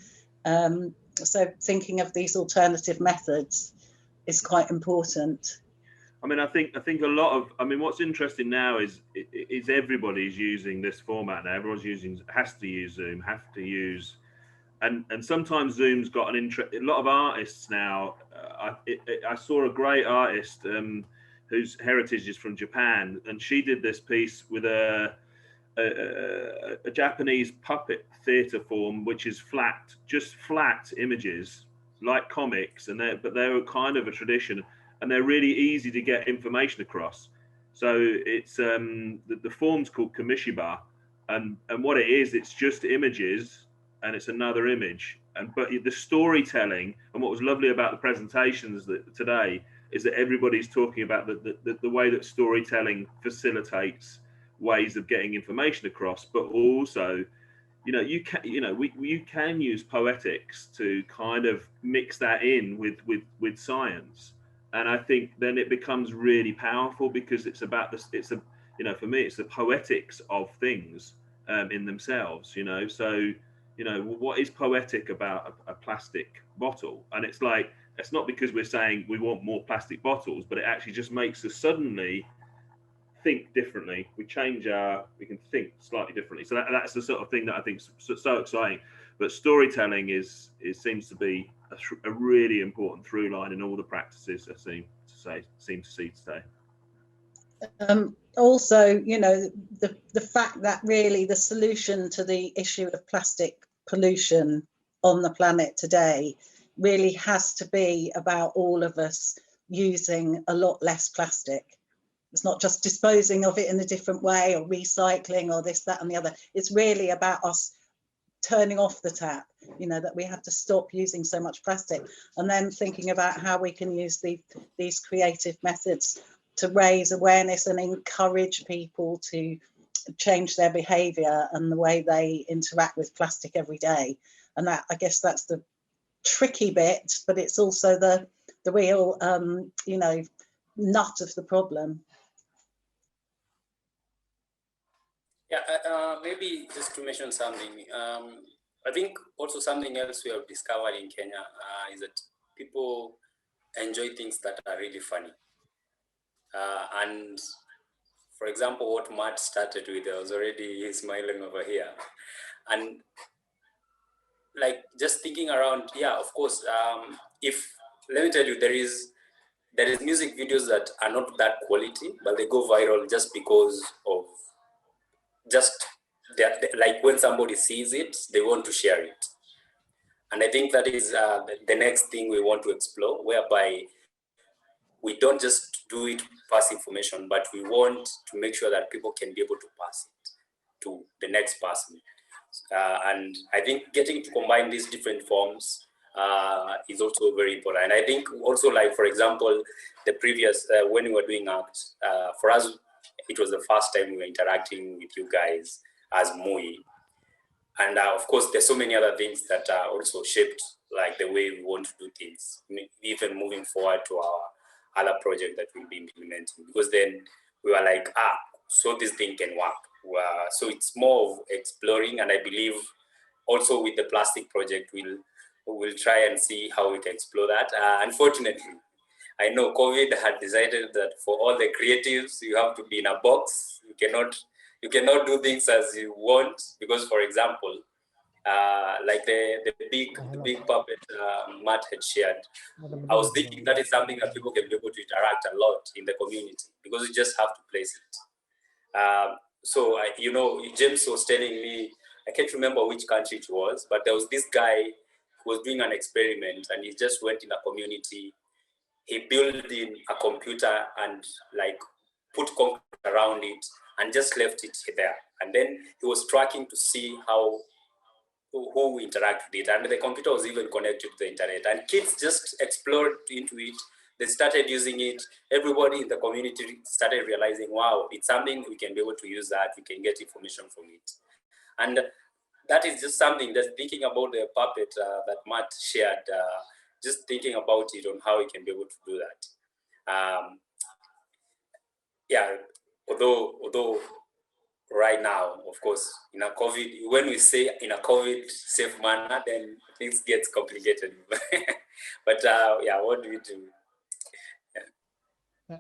So thinking of these alternative methods is quite important. I mean, I think a lot of, what's interesting now is everybody's using this format now. Everyone's has to use Zoom, and sometimes Zoom's got a lot of artists now. I saw a great artist whose heritage is from Japan, and she did this piece with a Japanese puppet theatre form, which is just flat images like comics, but they were kind of a tradition, and they're really easy to get information across. So it's the form's called kamishiba, and what it is, it's just images, and it's another image, but the storytelling, and what was lovely about the presentations today is that everybody's talking about the way that storytelling facilitates ways of getting information across, but also, you can use poetics to kind of mix that in with science, and I think then it becomes really powerful because it's about for me, it's the poetics of things in themselves. So what is poetic about a plastic bottle? And it's like, it's not because we're saying we want more plastic bottles, but it actually just makes us suddenly think differently. We can think slightly differently. So that's the sort of thing that I think is so exciting. But storytelling seems to be a really important through line in all the practices I seem to see today. Also, the fact that really the solution to the issue of plastic pollution on the planet today really has to be about all of us using a lot less plastic. It's not just disposing of it in a different way or recycling or this, that and the other. It's really about us turning off the tap, that we have to stop using so much plastic, and then thinking about how we can use these creative methods to raise awareness and encourage people to change their behaviour and the way they interact with plastic every day. And that, I guess that's the tricky bit, but it's also the real nut of the problem. Yeah, maybe just to mention something. I think also something else we have discovered in Kenya is that people enjoy things that are really funny. And for example, what Matt started with, I was already smiling over here. And like just thinking around, yeah, of course, let me tell you, there is music videos that are not that quality, but they go viral just because of like when somebody sees it, they want to share it. And I think that is the next thing we want to explore, whereby we don't just do it pass information, but we want to make sure that people can be able to pass it to the next person. And I think getting to combine these different forms is also very important. And I think also, like, for example, the previous, when we were doing ACT, for us, it was the first time we were interacting with you guys as MUI. And of course, there's so many other things that are also shaped like the way we want to do things, even moving forward to our other project that we'll be implementing. Because then we were like, so this thing can work. So it's more of exploring, and I believe also with the plastic project, we'll try and see how we can explore that. Unfortunately, I know COVID had decided that for all the creatives, you have to be in a box. You cannot do things as you want, because, for example, like the big puppet Matt had shared. I was thinking that is something that people can be able to interact a lot in the community, because you just have to place it. So James was telling me, I can't remember which country it was, but there was this guy who was doing an experiment, and he just went in a community. He built in a computer and like put concrete around it and just left it there. And then he was tracking to see who interact with it. And the computer was even connected to the internet. And kids just explored into it. They started using it. Everybody in the community started realizing, wow, it's something we can be able to use that. We can get information from it. And that is just something that's thinking about the puppet that Matt shared, just thinking about it on how we can be able to do that. Although right now, of course, in a COVID, when we say in a COVID safe manner, then things get complicated. But what do we do? Yeah.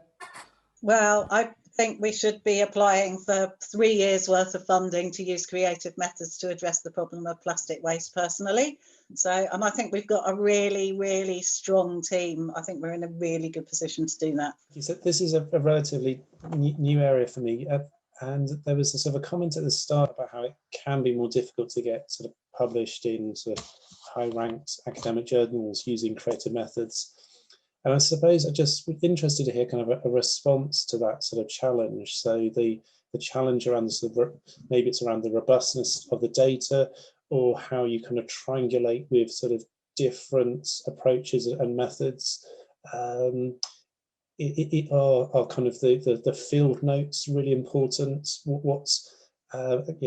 Well, I think we should be applying for 3 years worth of funding to use creative methods to address the problem of plastic waste personally. So, and I think we've got a really, really strong team. I think we're in a really good position to do that. So this is a relatively new area for me. And there was a sort of a comment at the start about how it can be more difficult to get sort of published in sort of high-ranked academic journals using creative methods. And I suppose I'm just interested to hear kind of a response to that sort of challenge. So the challenge around the sort of, maybe it's around the robustness of the data, or how you kind of triangulate with sort of different approaches and methods. Are kind of the field notes really important? What's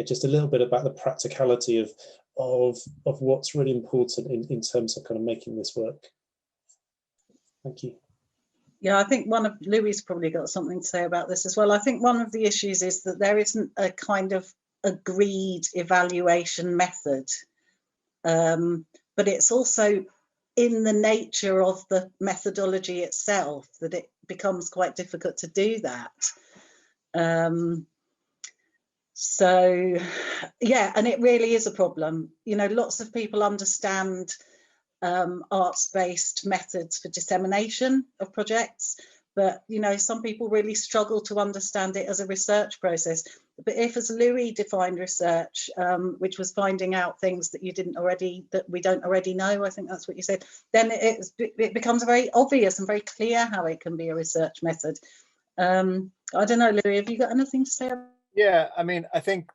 just a little bit about the practicality of what's really important in terms of kind of making this work. Thank you. Yeah, I think one of Louis probably got something to say about this as well. I think one of the issues is that there isn't a kind of agreed evaluation method, but it's also in the nature of the methodology itself that it becomes quite difficult to do that. So yeah, and it really is a problem. Lots of people understand arts-based methods for dissemination of projects, but some people really struggle to understand it as a research process. But if, as Louis defined research, which was finding out things that we don't already know, I think that's what you said, then it becomes very obvious and very clear how it can be a research method. I don't know, Louis, have you got anything to say? Yeah, I mean, I think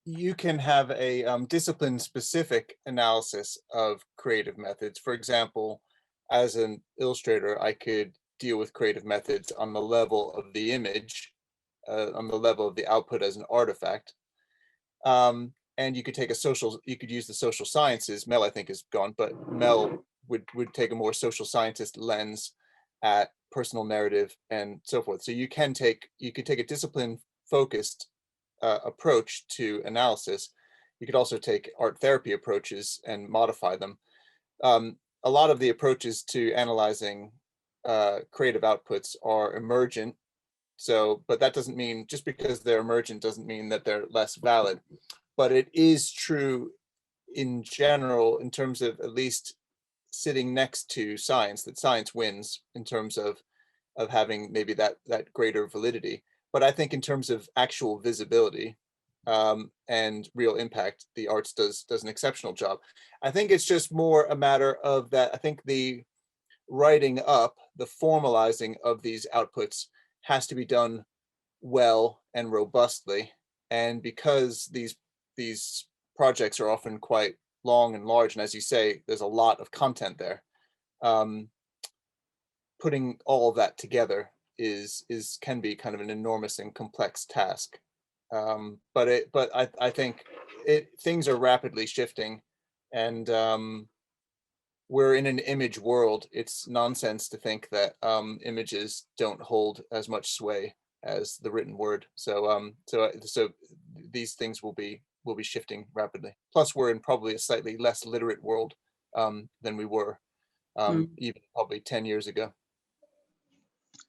you can have a discipline-specific analysis of creative methods. For example, as an illustrator, I could deal with creative methods on the level of the image, on the level of the output as an artifact. And you could use the social sciences. Mel, I think, is gone, but Mel would take a more social scientist lens at personal narrative and so forth. So you could take a discipline-focused approach to analysis. You could also take art therapy approaches and modify them. A lot of the approaches to analyzing creative outputs are emergent. But that doesn't mean, just because they're emergent doesn't mean that they're less valid. But it is true in general, in terms of at least sitting next to science, that science wins in terms of having maybe that greater validity. But I think in terms of actual visibility and real impact, the arts does an exceptional job. I think it's just more a matter of that. I think the writing up, the formalizing of these outputs has to be done well and robustly. And because these projects are often quite long and large, and as you say, there's a lot of content there, putting all of that together can be kind of an enormous and complex task. But I think things are rapidly shifting, and we're in an image world. It's nonsense to think that images don't hold as much sway as the written word. So these things will be shifting rapidly. Plus, we're in probably a slightly less literate world than we were even probably 10 years ago.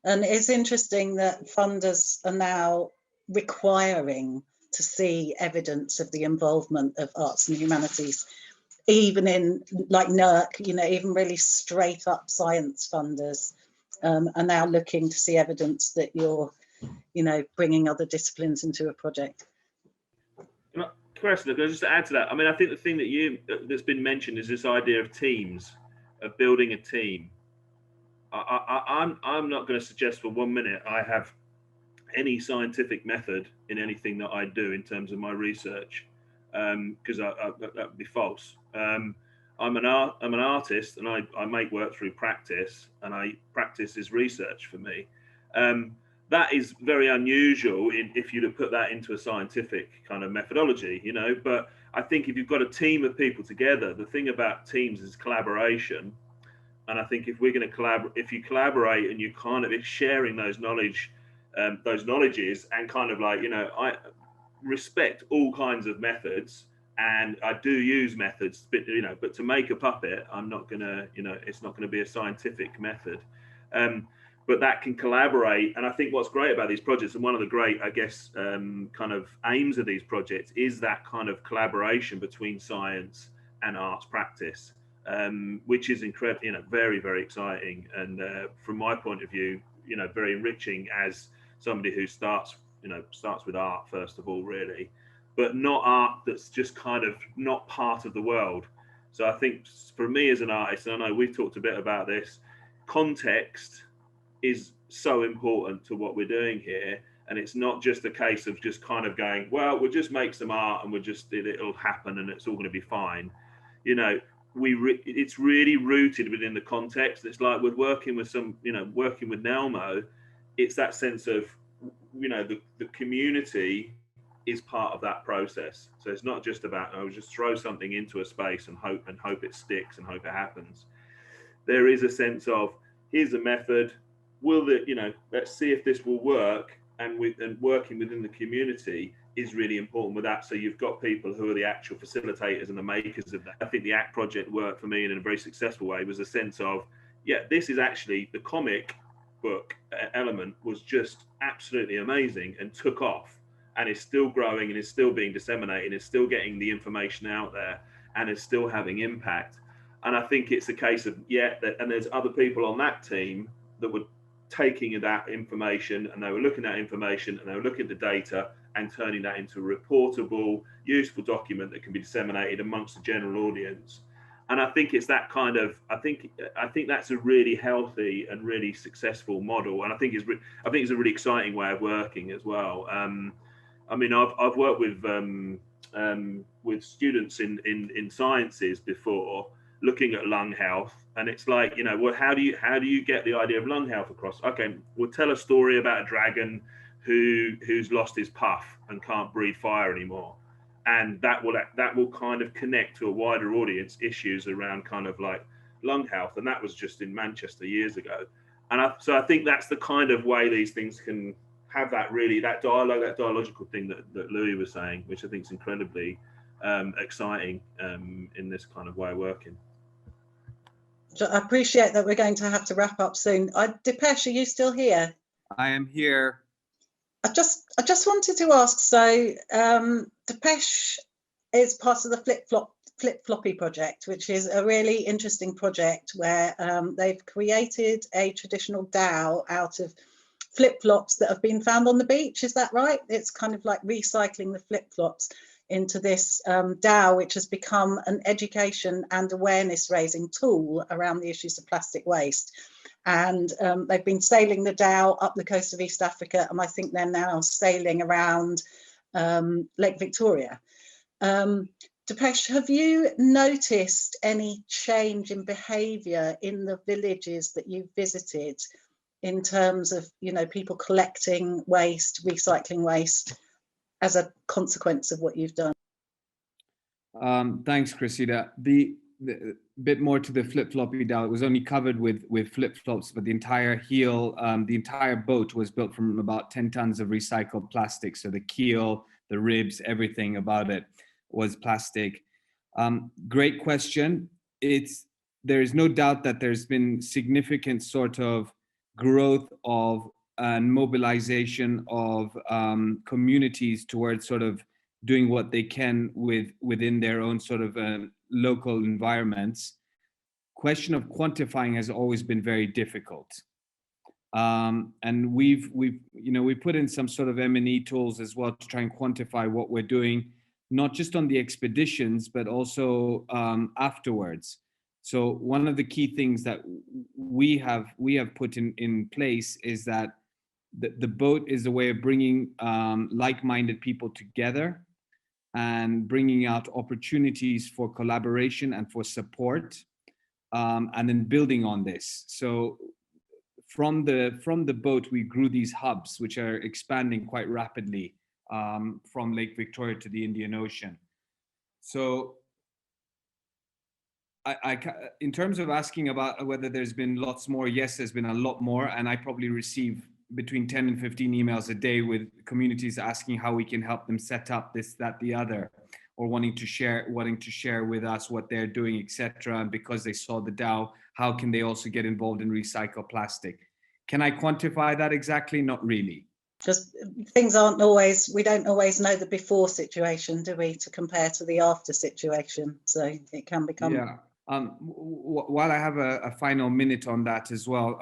And it's interesting that funders are now requiring to see evidence of the involvement of arts and humanities, even in like NERC, you know, even really straight up science funders are now looking to see evidence that you're, you know, bringing other disciplines into a project. Cressida, just to add to that, I mean, I think the thing that's been mentioned is this idea of teams, of building a team. I'm not going to suggest for 1 minute I have any scientific method in anything that I do in terms of my research, because that would be false. I'm an artist, and I make work through practice, and practice is research for me. That is very unusual if you'd have put that into a scientific kind of methodology, you know. But I think if you've got a team of people together, the thing about teams is collaboration. And I think if we're going to collaborate, if you collaborate and you kind of sharing those knowledges, and kind of like, you know, I respect all kinds of methods, and I do use methods, but, you know, but to make a puppet, I'm not going to, you know, it's not going to be a scientific method. But that can collaborate. And I think what's great about these projects, and one of the great, I guess, kind of aims of these projects, is that kind of collaboration between science and arts practice, which is incredible, you know, very, very exciting. And from my point of view, you know, very enriching as somebody who starts with art, first of all, really, but not art that's just kind of not part of the world. So I think for me as an artist, and I know we've talked a bit about this, context is so important to what we're doing here. And it's not just a case of just kind of going, well, we'll just make some art and it'll happen and it's all going to be fine. You know, it's really rooted within the context. It's like we're working with working with Nelmo, it's that sense of, you know, the community is part of that process. So it's not just about, oh, just throw something into a space and hope it sticks and hope it happens. There is a sense of, here's a method, let's see if this will work, and working within the community is really important with that. So you've got people who are the actual facilitators and the makers of that. I think the ACT project worked for me in a very successful way, was a sense of, yeah, this is actually, the comic book element was just absolutely amazing and took off, and is still growing and is still being disseminated, is still getting the information out there, and is still having impact. And I think it's a case of, and there's other people on that team that were taking that information, and they were looking at information, and they were looking at the data and turning that into a reportable, useful document that can be disseminated amongst the general audience. And I think it's that kind of, I think that's a really healthy and really successful model. And I think it's a really exciting way of working as well. I mean, I've worked with students in sciences before, looking at lung health, and it's like, you know, well, how do you get the idea of lung health across? Okay, we'll tell a story about a dragon who's lost his puff and can't breathe fire anymore, and that will kind of connect to a wider audience issues around kind of like lung health. And that was just in Manchester years ago. And so I think that's the kind of way these things can have that dialogue, that dialogical thing that Louis was saying, which I think is incredibly exciting in this kind of way of working. I appreciate that we're going to have to wrap up soon. Dipesh, are you still here? I am here. I just wanted to ask, so Dipesh is part of the Flip Floppy project, which is a really interesting project where they've created a traditional dhow out of flip-flops that have been found on the beach. Is that right? It's kind of like recycling the flip-flops into this dhow, which has become an education and awareness raising tool around the issues of plastic waste. And they've been sailing the dhow up the coast of East Africa, and I think they're now sailing around Lake Victoria. Dipesh, have you noticed any change in behaviour in the villages that you've visited in terms of, you know, people collecting waste, recycling waste as a consequence of what you've done? Thanks, Cressida. The bit more to the flip-floppy dhow. It was only covered with flip-flops, but the entire heel, the entire boat was built from about 10 tons of recycled plastic. So the keel, the ribs, everything about it was plastic. Great question. There is no doubt that there's been significant sort of growth of and mobilization of communities towards sort of doing what they can within their own sort of local environments. Question of quantifying has always been very difficult. And we put in some sort of M&E tools as well to try and quantify what we're doing, not just on the expeditions, but also afterwards. So one of the key things that we have put in place is that the boat is a way of bringing like-minded people together and bringing out opportunities for collaboration and for support, and then building on this. So from the boat, we grew these hubs, which are expanding quite rapidly from Lake Victoria to the Indian Ocean. So I in terms of asking about whether there's been lots more, yes, there's been a lot more. And I probably receive between 10 and 15 emails a day with communities asking how we can help them set up this, that, the other, or wanting to share with us what they're doing, etc. And because they saw the DAO, how can they also get involved in recycle plastic? Can I quantify that exactly? Not really. Just things aren't always, we don't always know the before situation, do we, to compare to the after situation? So it can become. Yeah. While I have a final minute on that as well,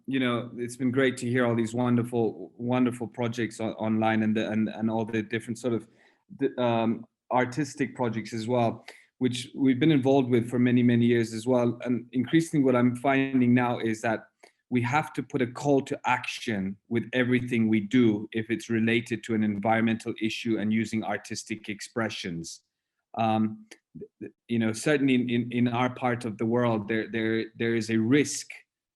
it's been great to hear all these wonderful projects online and all the different sort of artistic projects as well, which we've been involved with for many, many years as well. And increasingly what I'm finding now is that we have to put a call to action with everything we do if it's related to an environmental issue and using artistic expressions. Certainly in our part of the world, there is a risk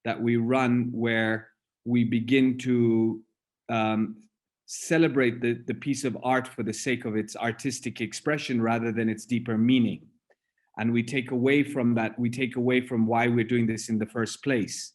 that we run where we begin to celebrate the piece of art for the sake of its artistic expression rather than its deeper meaning. And we take away from that, we take away from why we're doing this in the first place.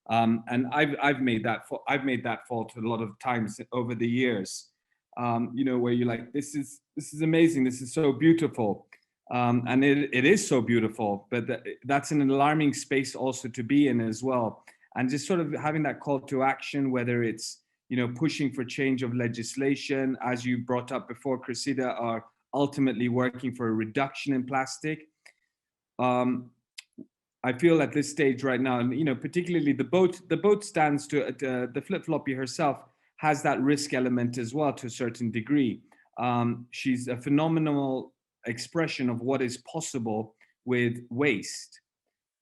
And I've made that fault a lot of times over the years, where you're like, this is amazing, this is so beautiful. And it is so beautiful, but that's an alarming space also to be in as well. And just sort of having that call to action, whether it's, pushing for change of legislation, as you brought up before, Cressida, are ultimately working for a reduction in plastic. I feel at this stage right now, and particularly the boat stands to the flip-floppy herself has that risk element as well to a certain degree. She's a phenomenal expression of what is possible with waste,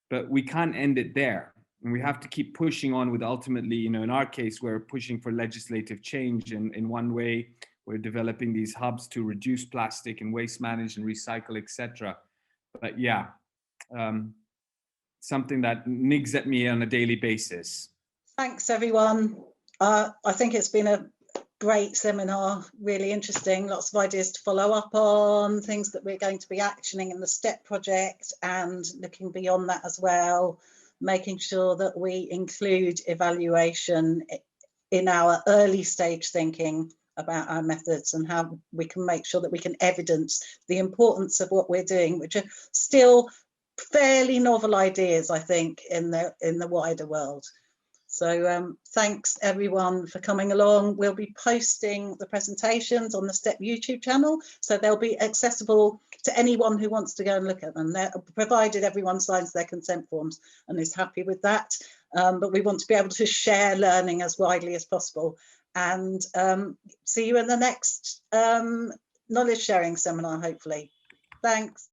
but we can't end it there, and we have to keep pushing on with ultimately, in our case, we're pushing for legislative change, and in one way we're developing these hubs to reduce plastic and waste manage and recycle, etc. But yeah, something that nigs at me on a daily basis. Thanks everyone. I think it's been a great seminar, really interesting, lots of ideas to follow up on, things that we're going to be actioning in the STEP project and looking beyond that as well, making sure that we include evaluation in our early stage thinking about our methods and how we can make sure that we can evidence the importance of what we're doing, which are still fairly novel ideas, I think, in the wider world. So thanks everyone for coming along. We'll be posting the presentations on the STEP YouTube channel, so they'll be accessible to anyone who wants to go and look at them. They're provided everyone signs their consent forms and is happy with that. But we want to be able to share learning as widely as possible. And see you in the next knowledge sharing seminar, hopefully. Thanks.